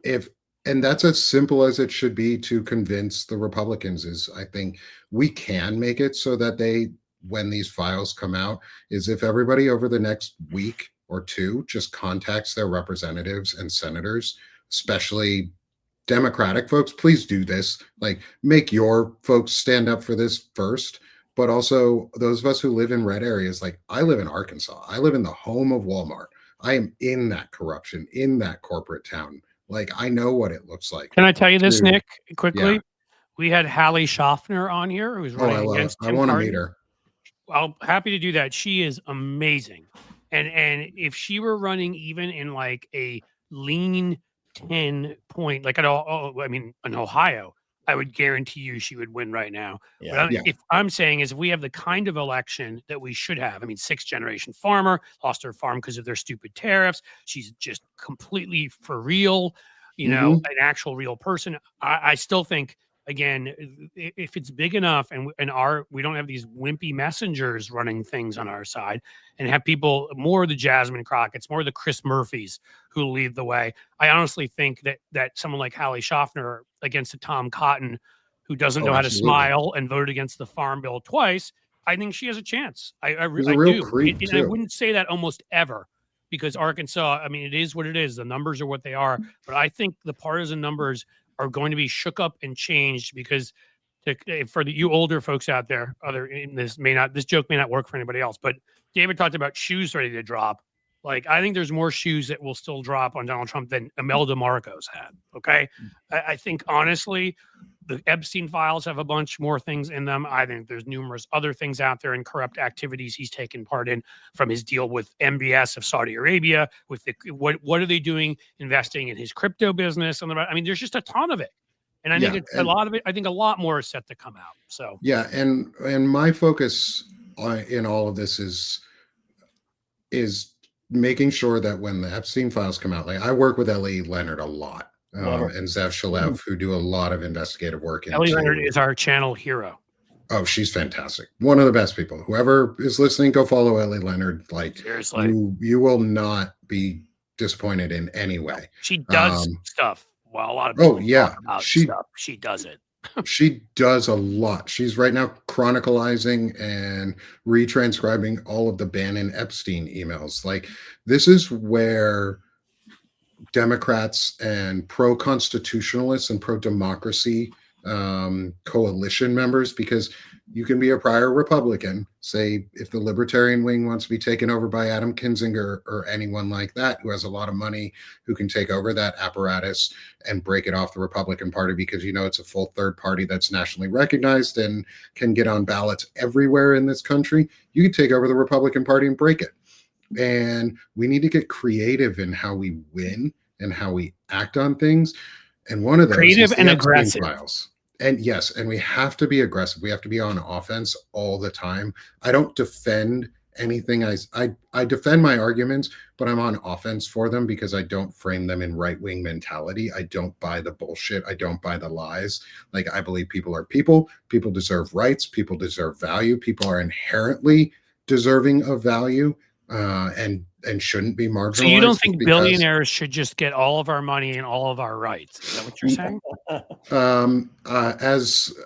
and that's as simple as it should be to convince the Republicans. Is I think we can make it so that when these files come out, is if everybody over the next week or two just contacts their representatives and senators, especially Democratic folks, please do this. Like, make your folks stand up for this first. But also, those of us who live in red areas, like I live in Arkansas, I live in the home of Walmart. I am in that corruption, in that corporate town. Like, I know what it looks like. Can I tell you this, Nick, quickly? Yeah. We had Hallie Schaffner on here, who's Oh, running against I Tim want to Cardin. meet her. Well, happy to do that. She is amazing. And if she were running even in like a lean 10 point, like in Ohio, I would guarantee you she would win right now. But Yeah. if I'm saying is if we have the kind of election that we should have, I mean, 6th-generation farmer lost her farm because of their stupid tariffs. She's just completely for real, Mhm. an actual real person. I still think again, if it's big enough and we don't have these wimpy messengers running things on our side and have people more of the Jasmine Crockett's, more of the Chris Murphys who lead the way. I honestly think that someone like Hallie Schaffner against a Tom Cotton who doesn't Oh, know how to absolutely. smile and voted against the Farm Bill twice, I think she has a chance. He's a I real do. creep And I too. wouldn't say that almost ever because Arkansas, I mean, it is what it is. The numbers are what they are. But I think the partisan numbers are going to be shook up and changed because for you older folks out there, this joke may not work for anybody else, but David talked about shoes ready to drop. Like, I think there's more shoes that will still drop on Donald Trump than Imelda Marcos had. Okay. I think honestly, the Epstein files have a bunch more things in them. I think there's numerous other things out there and corrupt activities he's taken part in from his deal with MBS of Saudi Arabia, with what are they doing investing in his crypto business? I mean, there's just a ton of it. And I think Yeah, it's a and lot of it. I think a lot more is set to come out. So yeah, and my focus in all of this is making sure that when the Epstein files come out, like I work with Ellie Leonard a lot, Love her. and Zev Shalev, who do a lot of investigative work Ellie Leonard into. is our channel hero. Oh, she's fantastic. One of the best people. Whoever is listening, go follow Ellie Leonard. Like Seriously, you will not be disappointed in any way. she does Um, stuff. While a lot of people talk about stuff, she does it. she does a lot. She's right now chronicalizing and retranscribing all of the Bannon Epstein emails. Like this is where Democrats and pro-constitutionalists and pro-democracy coalition members, because you can be a prior Republican, say if the libertarian wing wants to be taken over by Adam Kinzinger or anyone like that who has a lot of money, who can take over that apparatus and break it off the Republican Party because it's a full third party that's nationally recognized and can get on ballots everywhere in this country. You can take over the Republican Party and break it. And we need to get creative in how we win and how we act on things. And one of those creative is and the Epstein aggressive files. And yes, and we have to be aggressive. We have to be on offense all the time. I don't defend anything. I defend my arguments, but I'm on offense for them because I don't frame them in right-wing mentality. I don't buy the bullshit. I don't buy the lies. Like I believe people are people. People deserve rights. People deserve value. People are inherently deserving of value. And shouldn't be marginalized. So you don't think billionaires should just get all of our money and all of our rights? Is that what you're saying?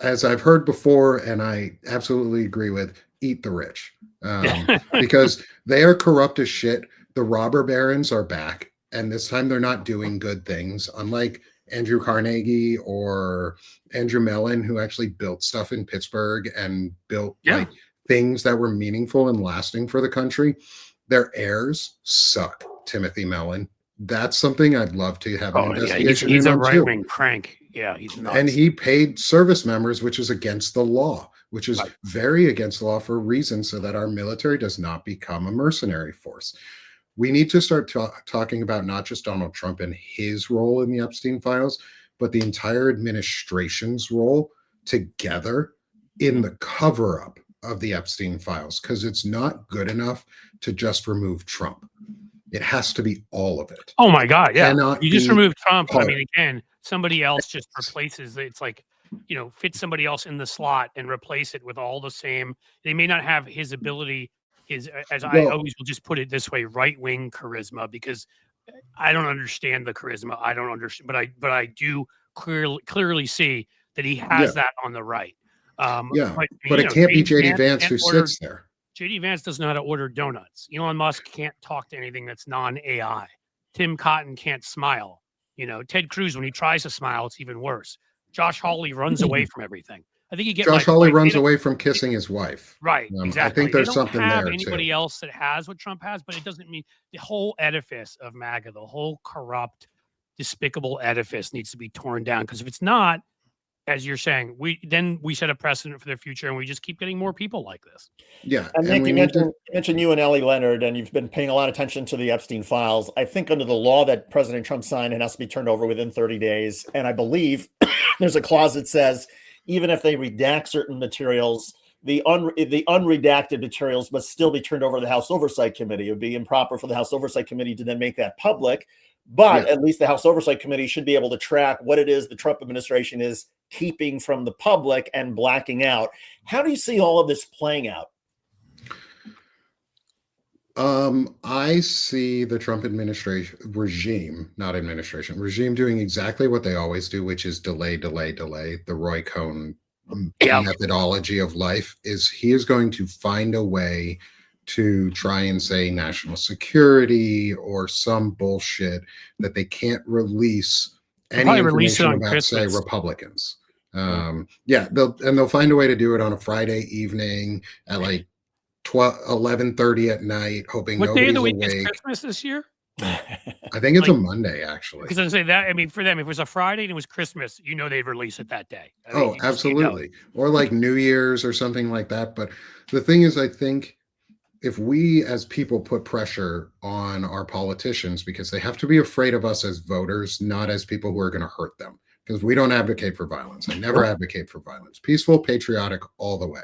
As I've heard before, and I absolutely agree with, eat the rich, because they are corrupt as shit. The robber barons are back, and this time they're not doing good things. Unlike Andrew Carnegie or Andrew Mellon, who actually built stuff in Pittsburgh and built like things that were meaningful and lasting for the country. Their heirs suck. Timothy Mellon. That's something I'd love to have an investigation. He's a right-wing crank. Yeah, he's nuts. And he paid service members, which is against the law, which is very against the law for a reason, so that our military does not become a mercenary force. We need to start talking about not just Donald Trump and his role in the Epstein files, but the entire administration's role together in the cover-up of the Epstein files, because it's not good enough to just remove Trump. It has to be all of it. Oh my God, yeah. You just remove Trump. Part. I mean, again, somebody else just replaces it. It's like, fit somebody else in the slot and replace it with all the same. They may not have his ability, I always will just put it this way, right-wing charisma, because I don't understand the charisma. I don't understand, but I do clearly see that he has that on the right. But it can't be JD Vance who sits there. JD Vance doesn't know how to order donuts. Elon Musk can't talk to anything that's non-AI. Tim Cotton can't smile. Ted Cruz, when he tries to smile, it's even worse. Josh Hawley runs away from everything. I think Josh Hawley runs away from kissing his wife. Right, exactly. I think there's something there too. They don't have anybody else that has what Trump has, but it doesn't mean the whole edifice of MAGA, the whole corrupt, despicable edifice needs to be torn down. Because if it's not, as you're saying, we set a precedent for the future, and we just keep getting more people like this. Yeah. And Nick, we you need to, mentioned you and Ellie Leonard, and you've been paying a lot of attention to the Epstein files. I think under the law that President Trump signed, it has to be turned over within 30 days. And I believe there's a clause that says even if they redact certain materials, the unredacted materials must still be turned over to the House Oversight Committee. It would be improper for the House Oversight Committee to then make that public. But at least the House Oversight Committee should be able to track what it is the Trump administration is keeping from the public and blacking out. How do you see all of this playing out? I see the Trump regime doing exactly what they always do, which is delay. The Roy Cohn methodology of life is he is going to find a way to try and say national security or some bullshit that they can't release any information about, Christmas. Say, Republicans. They'll find a way to do it on a Friday evening at like 11:30 at night, hoping what nobody's day of the week awake. is Christmas this year? I think it's a Monday, actually. Because I say that, I mean, for them, if it was a Friday and it was Christmas, they'd release it that day. Absolutely. Or like New Year's or something like that. But the thing is, I think if we as people put pressure on our politicians, because they have to be afraid of us as voters, not as people who are going to hurt them, because we don't advocate for violence. I never advocate for violence. Peaceful, patriotic, all the way.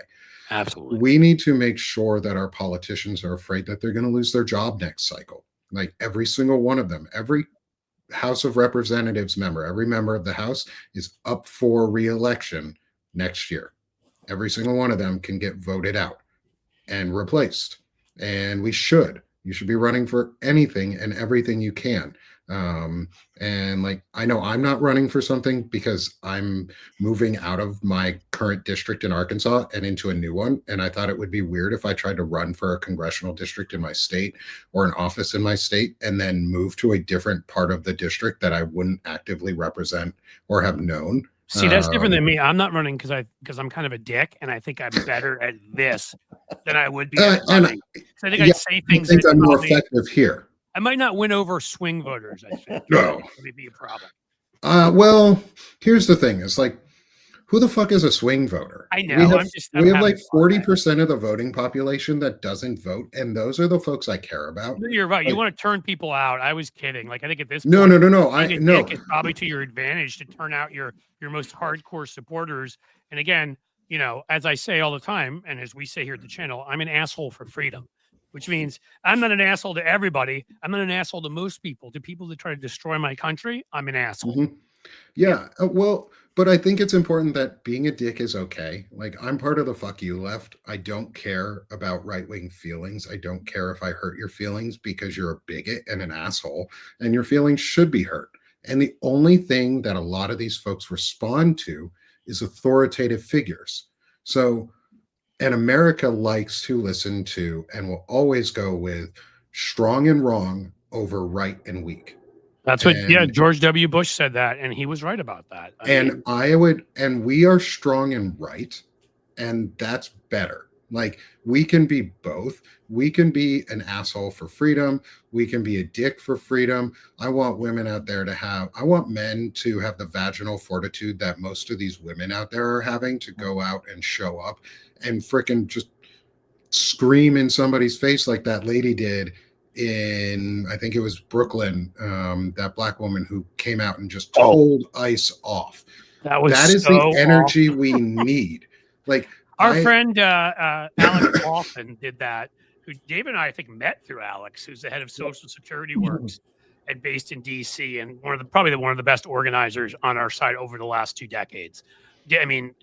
Absolutely. We need to make sure that our politicians are afraid that they're going to lose their job next cycle. Like every single one of them, every House of Representatives member, every member of the House is up for re-election next year. Every single one of them can get voted out and replaced. And you should be running for anything and everything you can. And like, I know I'm not running for something because I'm moving out of my current district in Arkansas and into a new one. And I thought it would be weird if I tried to run for a congressional district in my state or an office in my state and then move to a different part of the district that I wouldn't actively represent or have known. See, that's different than me. I'm not running because I'm kind of a dick, and I think I'm better at this than I would be at running. I think I'd say things. I think I'm more effective here. I might not win over swing voters. I think no, would be a problem. Well, here's the thing: it's like, who the fuck is a swing voter? I know. We have like 40% of the voting population that doesn't vote, and those are the folks I care about. You're right. Like, you want to turn people out. I was kidding. Like I think at this point, no. I know it's probably to your advantage to turn out your most hardcore supporters. And again, as I say all the time, and as we say here at the channel, I'm an asshole for freedom, which means I'm not an asshole to everybody. I'm not an asshole to most people. To people that try to destroy my country, I'm an asshole. Mm-hmm. Yeah. Well, but I think it's important that being a dick is okay. Like, I'm part of the fuck you left. I don't care about right-wing feelings. I don't care if I hurt your feelings because you're a bigot and an asshole, and your feelings should be hurt. And the only thing that a lot of these folks respond to is authoritative figures. So, and America likes to listen to and will always go with strong and wrong over right and weak. That's what, George W. Bush said that, and he was right about that. And we are strong and right, and that's better. Like, we can be both. We can be an asshole for freedom. We can be a dick for freedom. I want women out there I want men to have the vaginal fortitude that most of these women out there are having to go out and show up and frickin' just scream in somebody's face like that lady did in, I think it was Brooklyn, that black woman who came out and just told ICE off. That is so the energy we need. Like, our friend Alex Lawson did that, who David and I think met through Alex, who's the head of Social Security Works and based in DC, and probably one of the best organizers on our side over the last 2 decades. I mean,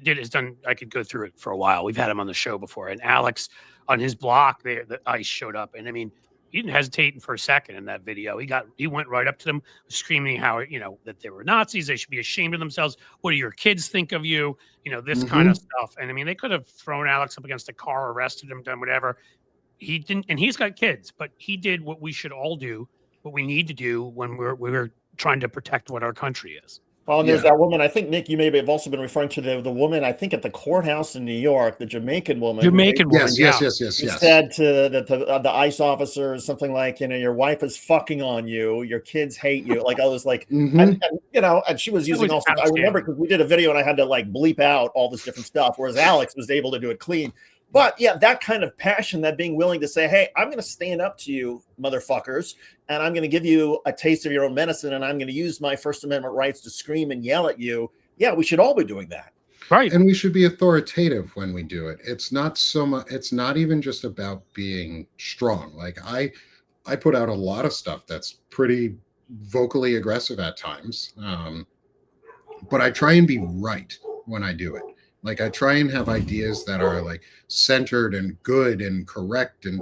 I could go through it for a while. We've had him on the show before, and Alex on his block there, the ICE showed up, and I mean, he didn't hesitate for a second in that video. He went right up to them, screaming how, that they were Nazis. They should be ashamed of themselves. What do your kids think of you? This kind of stuff. And I mean, they could have thrown Alex up against a car, arrested him, done whatever. He didn't, and he's got kids, but he did what we should all do, what we need to do when we're trying to protect what our country is. Well, and there's Yeah. that woman. I think Nick, you may have also been referring to the woman. I think at the courthouse in New York, the Jamaican woman. Jamaican woman, Yes, yeah. yes. Said to the ICE officers something like, your wife is fucking on you, your kids hate you. Like I was like, Mhm. and she was That using was also. I remember outstanding. because we did a video and I had to like bleep out all this different stuff, whereas Alex was able to do it clean. But yeah, that kind of passion, that being willing to say, hey, I'm going to stand up to you, motherfuckers, and I'm going to give you a taste of your own medicine, and I'm going to use my First Amendment rights to scream and yell at you. Yeah, we should all be doing that. Right. And we should be authoritative when we do it. It's not so much, it's not even just about being strong. Like I put out a lot of stuff that's pretty vocally aggressive at times. But I try and be right when I do it. Like I try and have ideas that are like centered and good and correct, and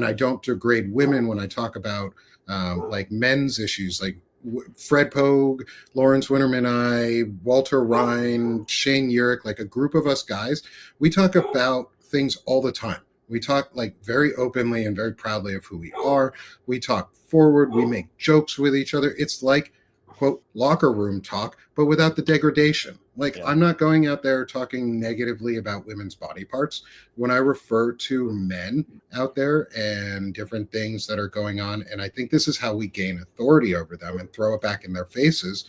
I don't degrade women when I talk about like men's issues, like Fred Pogue, Lawrence Winterman, Walter Ryan, Shane Urick, like a group of us guys. We talk about things all the time. We talk like very openly and very proudly of who we are. We talk forward. We make jokes with each other. It's like, quote, locker room talk, but without the degradation. Like, Yeah. I'm not going out there talking negatively about women's body parts. When I refer to men out there and different things that are going on, and I think this is how we gain authority over them and throw it back in their faces,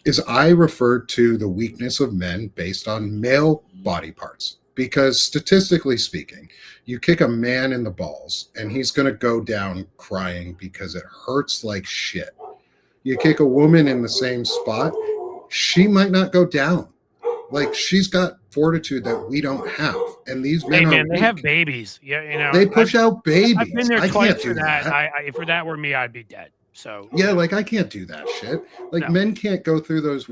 is I refer to the weakness of men based on male body parts. Because statistically speaking, you kick a man in the balls and he's going to go down crying because it hurts like shit. You kick a woman in the same spot, she might not go down. Like she's got fortitude that we don't have, and these men Hey are man, they weak. have babies. Yeah, They push out babies. I've been there I twice can't for do that. that. If for that were me, I'd be dead. So Yeah, like I can't do that shit. Like No. men can't go through those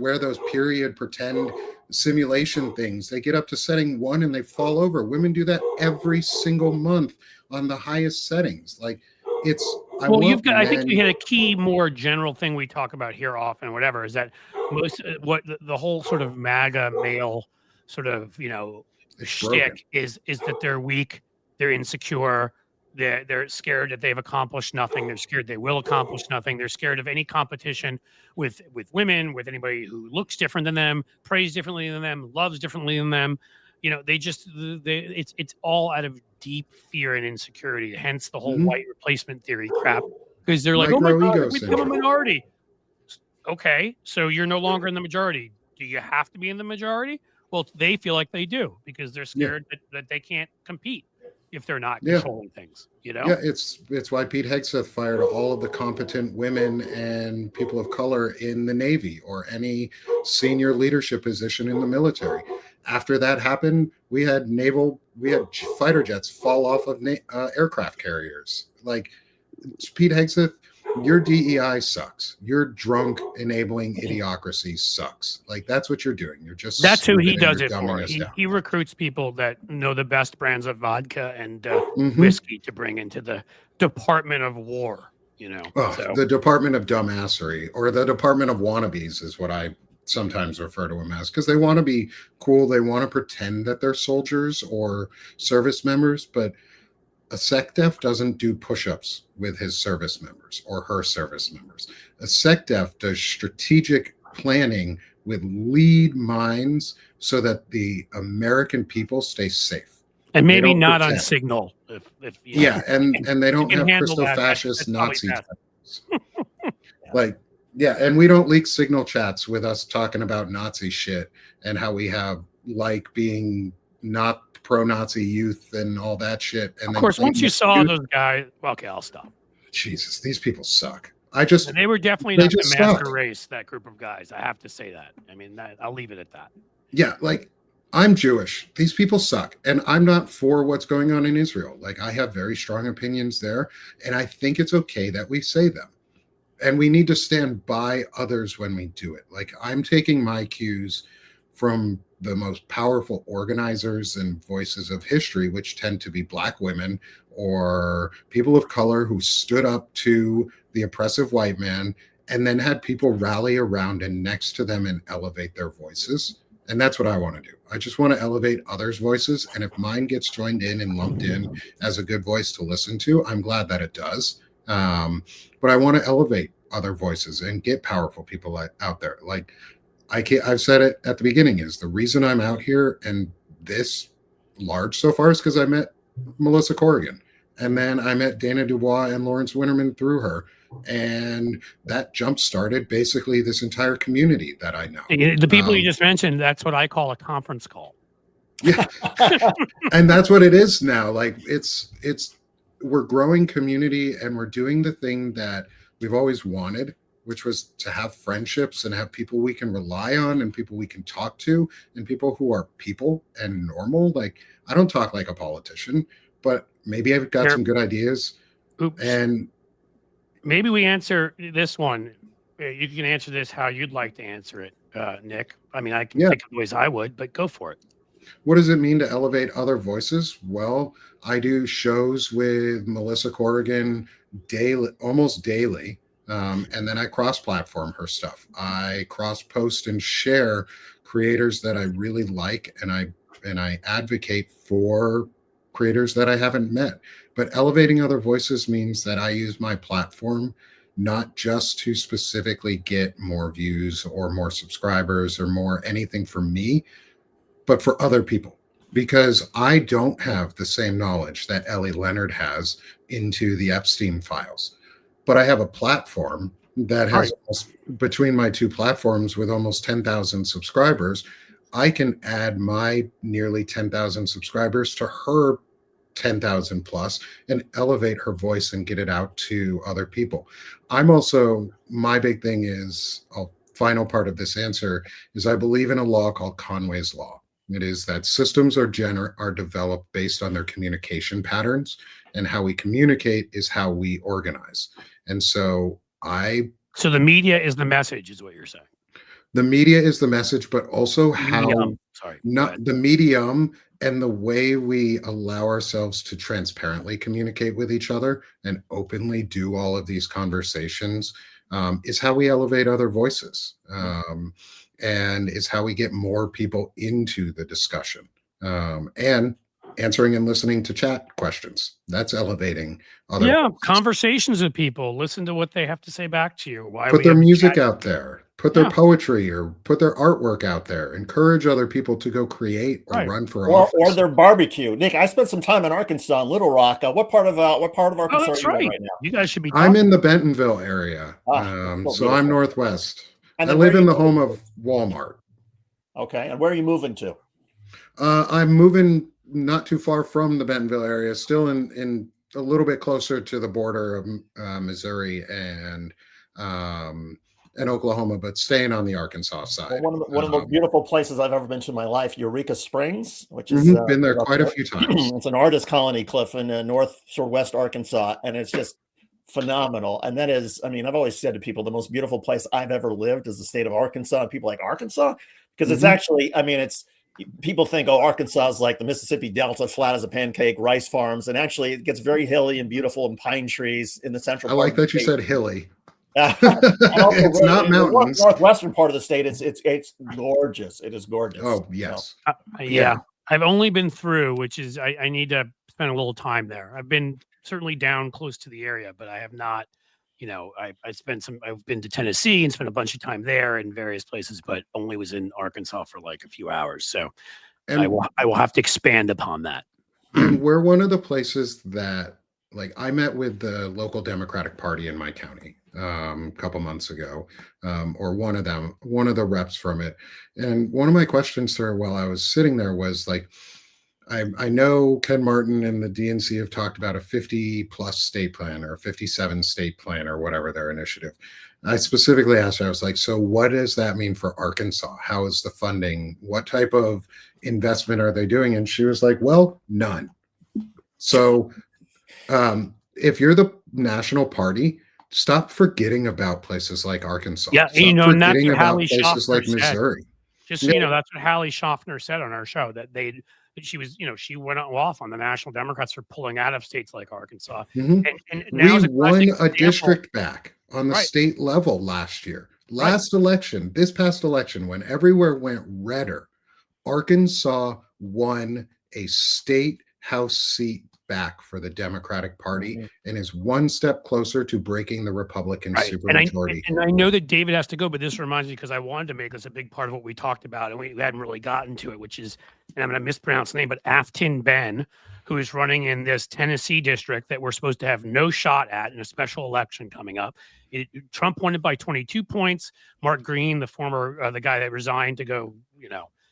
period pretend simulation things. They get up to setting 1 and they fall over. Women do that every single month on the highest settings. Like it's Well, want I think you men. hit a key, more general thing we talk about here often, whatever, is that most what the whole sort of MAGA male sort of It's broken. shtick is that they're weak, they're insecure, they're scared that they've accomplished nothing, they're scared they will accomplish nothing, they're scared of any competition with women, with anybody who looks different than them, prays differently than them, loves differently than them. It's all out of deep fear and insecurity. Hence the whole Mhm. white replacement theory crap. Because they're like, oh my Micro God, ego if we become a syndrome. minority. Okay, so you're no longer in the majority. Do you have to be in the majority? Well, they feel like they do because they're Yeah. scared that they can't compete if they're not Yeah. controlling things. Yeah, it's why Pete Hegseth fired all of the competent women and people of color in the Navy or any senior leadership position in the military. After that happened, we had fighter jets fall off of aircraft carriers. Like Pete Hegseth, your DEI sucks. Your drunk enabling idiocracy sucks. Like that's what you're doing. You're just That's who he stupid and does you're it dumbing for. us down. He recruits people that know the best brands of vodka and Mhm. whiskey to bring into the Department of War. The Department of Dumbassery or the Department of Wannabes is what I sometimes refer to them as because they want to be cool. They want to pretend that they're soldiers or service members, but a SecDef doesn't do push-ups with his service members or her service members. A SecDef does strategic planning with lead minds so that the American people stay safe. And maybe don't not on pretend. signal. If Yeah, and they don't can have handle that, Christo-fascist that's probably Nazi best. tattoos. Like, yeah, and we don't leak signal chats with us talking about Nazi shit and how we have like being not pro-Nazi youth and all that shit. And Of then course, once claim you that saw you- those guys, well, okay, I'll stop. Jesus, these people suck. And they were definitely they not the just master suck. race, that group of guys. I have to say that. I mean, I'll leave it at that. Yeah, like I'm Jewish. These people suck. And I'm not for what's going on in Israel. Like I have very strong opinions there. And I think it's okay that we say them. And we need to stand by others when we do it. Like I'm taking my cues from the most powerful organizers and voices of history, which tend to be Black women or people of color who stood up to the oppressive white man and then had people rally around and next to them and elevate their voices. And that's what I want to do. I just want to elevate others' voices. And if mine gets joined in and lumped in as a good voice to listen to, I'm glad that it does. But I want to elevate other voices and get powerful people out there. Like I've said it at the beginning, is the reason I'm out here and this large so far is because I met Melissa Corrigan, and then I met Dana Dubois and Lawrence Winterman through her, and that jump started basically this entire community that I know. The people you just mentioned, that's what I call a conference call. Yeah. And that's what it is now. Like we're growing community, and we're doing the thing that we've always wanted, which was to have friendships and have people we can rely on and people we can talk to and people who are people and normal. Like, I don't talk like a politician, but maybe I've got some good ideas. Oops. And maybe we answer this one. You can answer this how you'd like to answer it, Nick. I mean, I can think of ways I would, but go for it. What does it mean to elevate other voices? Well, I do shows with Melissa Corrigan daily, almost daily. And then I cross-platform her stuff. I cross-post and share creators that I really like, and I advocate for creators that I haven't met. But elevating other voices means that I use my platform not just to specifically get more views or more subscribers or more anything for me, but for other people, because I don't have the same knowledge that Ellie Leonard has into the Epstein files. But I have a platform that has between my two platforms with almost 10,000 subscribers. I can add my nearly 10,000 subscribers to her 10,000 plus and elevate her voice and get it out to other people. I'm also, my big thing is, a final part of this answer is I believe in a law called Conway's Law. It is that systems are developed based on their communication patterns, and how we communicate is how we organize. And so the media is the message, is what you're saying. The media is the message, but also the medium and the way we allow ourselves to transparently communicate with each other and openly do all of these conversations is how we elevate other voices. And is how we get more people into the discussion, and answering and listening to chat questions. That's elevating other voices. Conversations with people. Listen to what they have to say back to you. Put their music out there. Put their poetry or put their artwork out there. Encourage other people to go create or run for office. Or their barbecue. Nick, I spent some time in Arkansas, in Little Rock. What part of Arkansas that's are you in right now? You guys should be. I'm in the Bentonville area, so I'm northwest. And I live in the home of Walmart. Okay, and where are you moving to? I'm moving not too far from the Bentonville area, still in a little bit closer to the border of Missouri and Oklahoma, but staying on the Arkansas side. Well, one of the most beautiful places I've ever been to in my life, Eureka Springs, which is been there quite a few times. It's an artist colony, Cliff, in northwest Arkansas, and it's just phenomenal. And that is, I mean, I've always said to people, the most beautiful place I've ever lived is the state of Arkansas. And people are like, Arkansas? Because it's actually, I mean, people think, oh, Arkansas is like the Mississippi Delta, flat as a pancake, rice farms. And actually it gets very hilly and beautiful, and pine trees in the central part. I like that you said hilly. It's not mountains. Northwestern part of the state, it's gorgeous. It is gorgeous. Oh, yes. Yeah. I've only been through, which is, I need to spend a little time there. I've been certainly down close to the area, but I have not, I've been to Tennessee and spent a bunch of time there in various places, but only was in Arkansas for like a few hours. So I will have to expand upon that. And we're one of the places that, like, I met with the local Democratic Party in my county a couple months ago, or one of the reps from it. And one of my questions to her while I was sitting there was like, I know Ken Martin and the DNC have talked about a 50 plus state plan or a 57 state plan or whatever their initiative. I specifically asked her, I was like, so what does that mean for Arkansas? How is the funding? What type of investment are they doing? And she was like, well, none. So if you're the national party, stop forgetting about places like Arkansas. Yeah, stop forgetting about places like Missouri. Just so you know, that's what Hallie Schaffner said on our show, that she went off on the National Democrats for pulling out of states like Arkansas. And now we won a district back on the state level last year. This past election, when everywhere went redder, Arkansas won a state House seat back for the Democratic Party Mhm. and is one step closer to breaking the Republican Right. supermajority. And I know that David has to go, but this reminds me because I wanted to make this a big part of what we talked about, and we hadn't really gotten to it, which is, and I'm going to mispronounce the name, but Afton Ben, who is running in this Tennessee district that we're supposed to have no shot at in a special election coming up. Trump won it by 22 points. Mark Green, the former, the guy that resigned to go,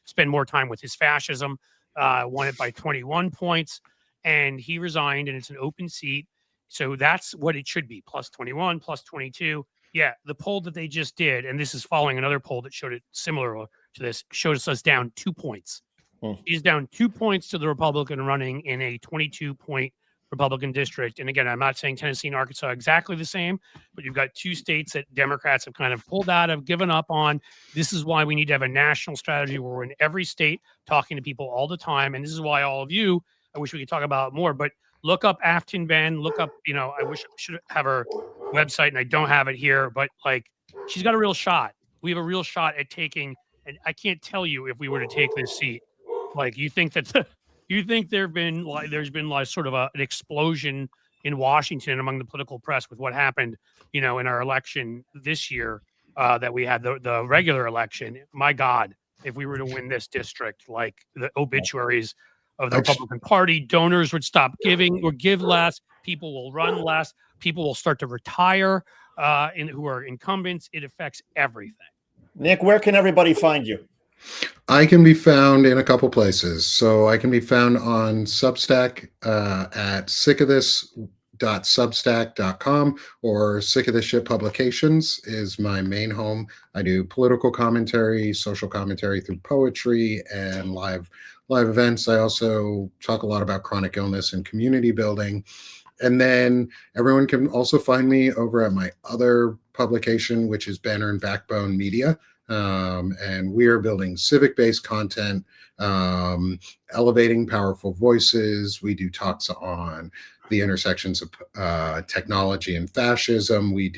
spend more time with his fascism, won it by 21 points, and he resigned, and it's an open seat. So that's what it should be, plus 21, plus 22. Yeah, the poll that they just did, and this is following another poll that showed it similar to this, shows us down 2 points. He's down 2 points to the Republican running in a 22-point Republican district. And again, I'm not saying Tennessee and Arkansas are exactly the same, but you've got two states that Democrats have kind of pulled out of, given up on. This is why we need to have a national strategy where we're in every state talking to people all the time. And this is why all of you, I wish we could talk about it more, but look up Afton Ben, look up, I wish I should have her website and I don't have it here, but like she's got a real shot. We have a real shot at taking, and I can't tell you if we were to take this seat. Like you think that there's been like sort of an explosion in Washington among the political press with what happened, in our election this year, that we had the regular election. My God, if we were to win this district, like the obituaries of the Republican Party, donors would stop giving or give less. People will run less. People will start to retire, who are incumbents. It affects everything. Nick, where can everybody find you? I can be found in a couple places. So I can be found on Substack at sickofthis.substack.com, or Sick of This Shit Publications is my main home. I do political commentary, social commentary through poetry and live events. I also talk a lot about chronic illness and community building. And then everyone can also find me over at my other publication, which is Banner and Backbone Media. And we are building civic-based content, elevating powerful voices. We do talks on the intersections of technology and fascism. We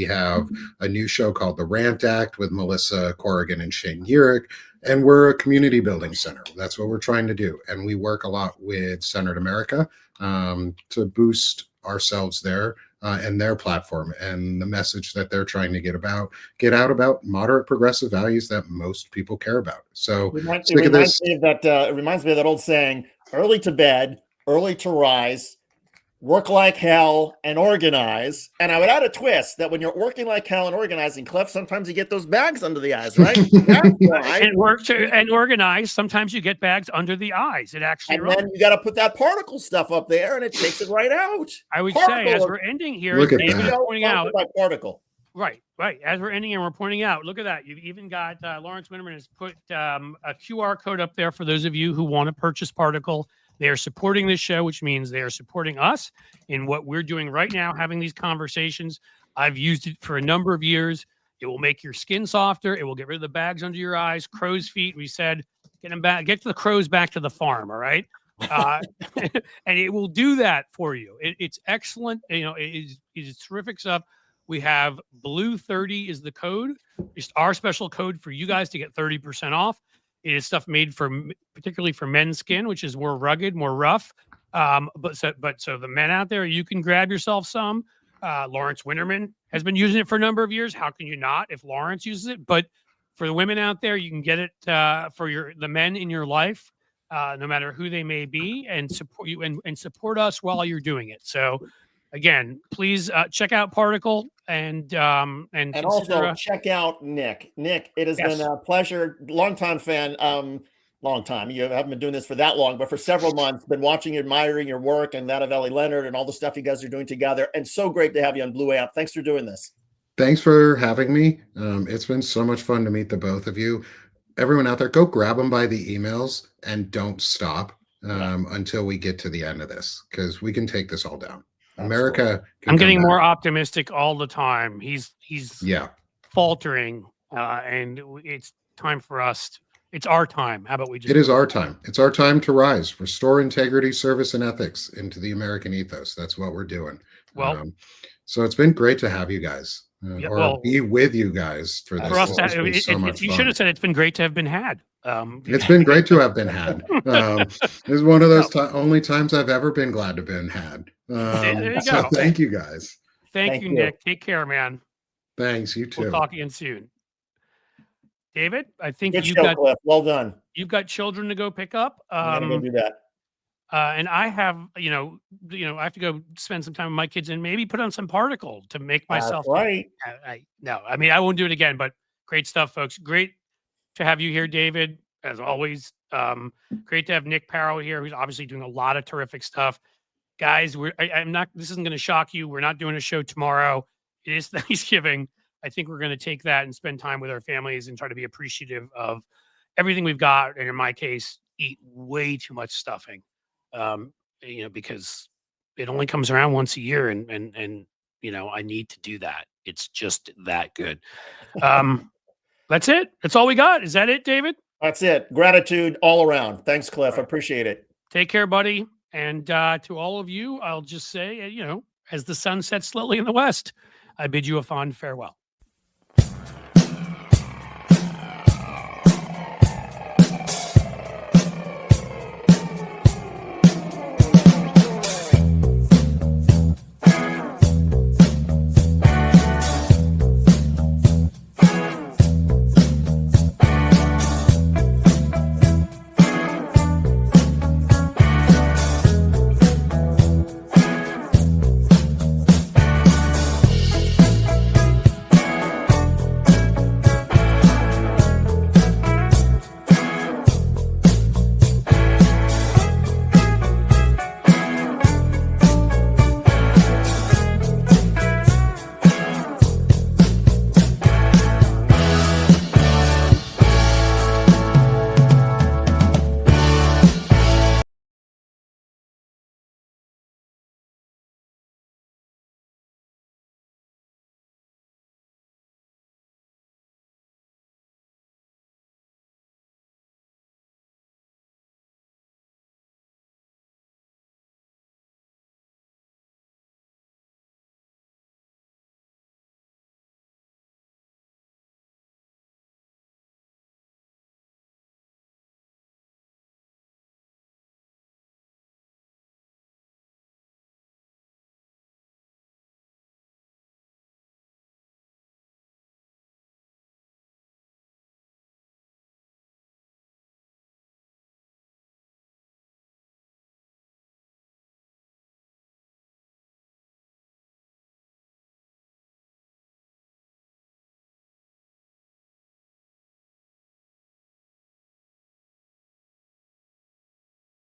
have a new show called The Rant Act with Melissa Corrigan and Shane Urich, and we're a community building center. That's what we're trying to do. And we work a lot with Centered America to boost ourselves there. And their platform and the message that they're trying to get out about moderate progressive values that most people care about. So it reminds me of that old saying, early to bed, early to rise, work like hell and organize. And I would add a twist that when you're working like hell and organizing, Cliff, sometimes you get those bags under the eyes, right? And work and organize. Sometimes you get bags under the eyes. It actually, and then you got to put that particle stuff up there, and it takes it right out. I would say, as we're ending here, look at David is pointing out by particle. Right. As we're ending and we're pointing out, look at that. You've even got Lawrence Winterman has put a QR code up there for those of you who want to purchase Particle. They are supporting this show, which means they are supporting us in what we're doing right now, having these conversations. I've used it for a number of years. It will make your skin softer. It will get rid of the bags under your eyes, crow's feet. We said, get the crows back to the farm. All right. And it will do that for you. It's excellent. It is terrific stuff. We have Blue 30 is the code. It's our special code for you guys to get 30% off. It is stuff made particularly for men's skin, which is more rugged, more rough. But so the men out there, you can grab yourself some. Lawrence Winterman has been using it for a number of years. How can you not if Lawrence uses it? But for the women out there, you can get it for the men in your life, no matter who they may be, and support you and support us while you're doing it. So again, please check out Particle and also check out Nick. Nick, it has been a pleasure. Longtime fan. Long time. You haven't been doing this for that long, but for several months, been watching, admiring your work and that of Ellie Leonard and all the stuff you guys are doing together. And so great to have you on Blue Amp. Thanks for doing this. Thanks for having me. It's been so much fun to meet the both of you. Everyone out there, go grab them by the emails and don't stop until we get to the end of this, because we can take this all down. America. I'm getting more optimistic all the time. He's faltering, and it's time for us. It's our time. How about we just? It is our time. It's our time to rise, restore integrity, service, and ethics into the American ethos. That's what we're doing. Well, so it's been great to have you guys. Yeah, or well, be with you guys for this. for us, This has been so much you fun. should have said it's been great to have been had. It's been great to have been had. It's one of those No. only times I've ever been glad to have been had. There you So go. thank you guys. Thank you, Nick. Take care, man. Thanks. You We'll too. talk again soon. David, I think Good show, Cliff. Well done. you've got children to go pick up. I'm gonna go do that. And I have, I have to go spend some time with my kids and maybe put on some particle to make myself. That's right. No, I mean, I won't do it again, but great stuff, folks. Great to have you here, David, as always. Great to have Nick Paro here, who's obviously doing a lot of terrific stuff. Guys, I'm not, this isn't going to shock you. We're not doing a show tomorrow. It is Thanksgiving. I think we're going to take that and spend time with our families and try to be appreciative of everything we've got. And in my case, eat way too much stuffing. Because it only comes around once a year and I need to do that. It's just that good. That's it. That's all we got. Is that it, David? That's it. Gratitude all around. Thanks, Cliff. I appreciate it. Take care, buddy. And to all of you, I'll just say, as the sun sets slowly in the west, I bid you a fond farewell.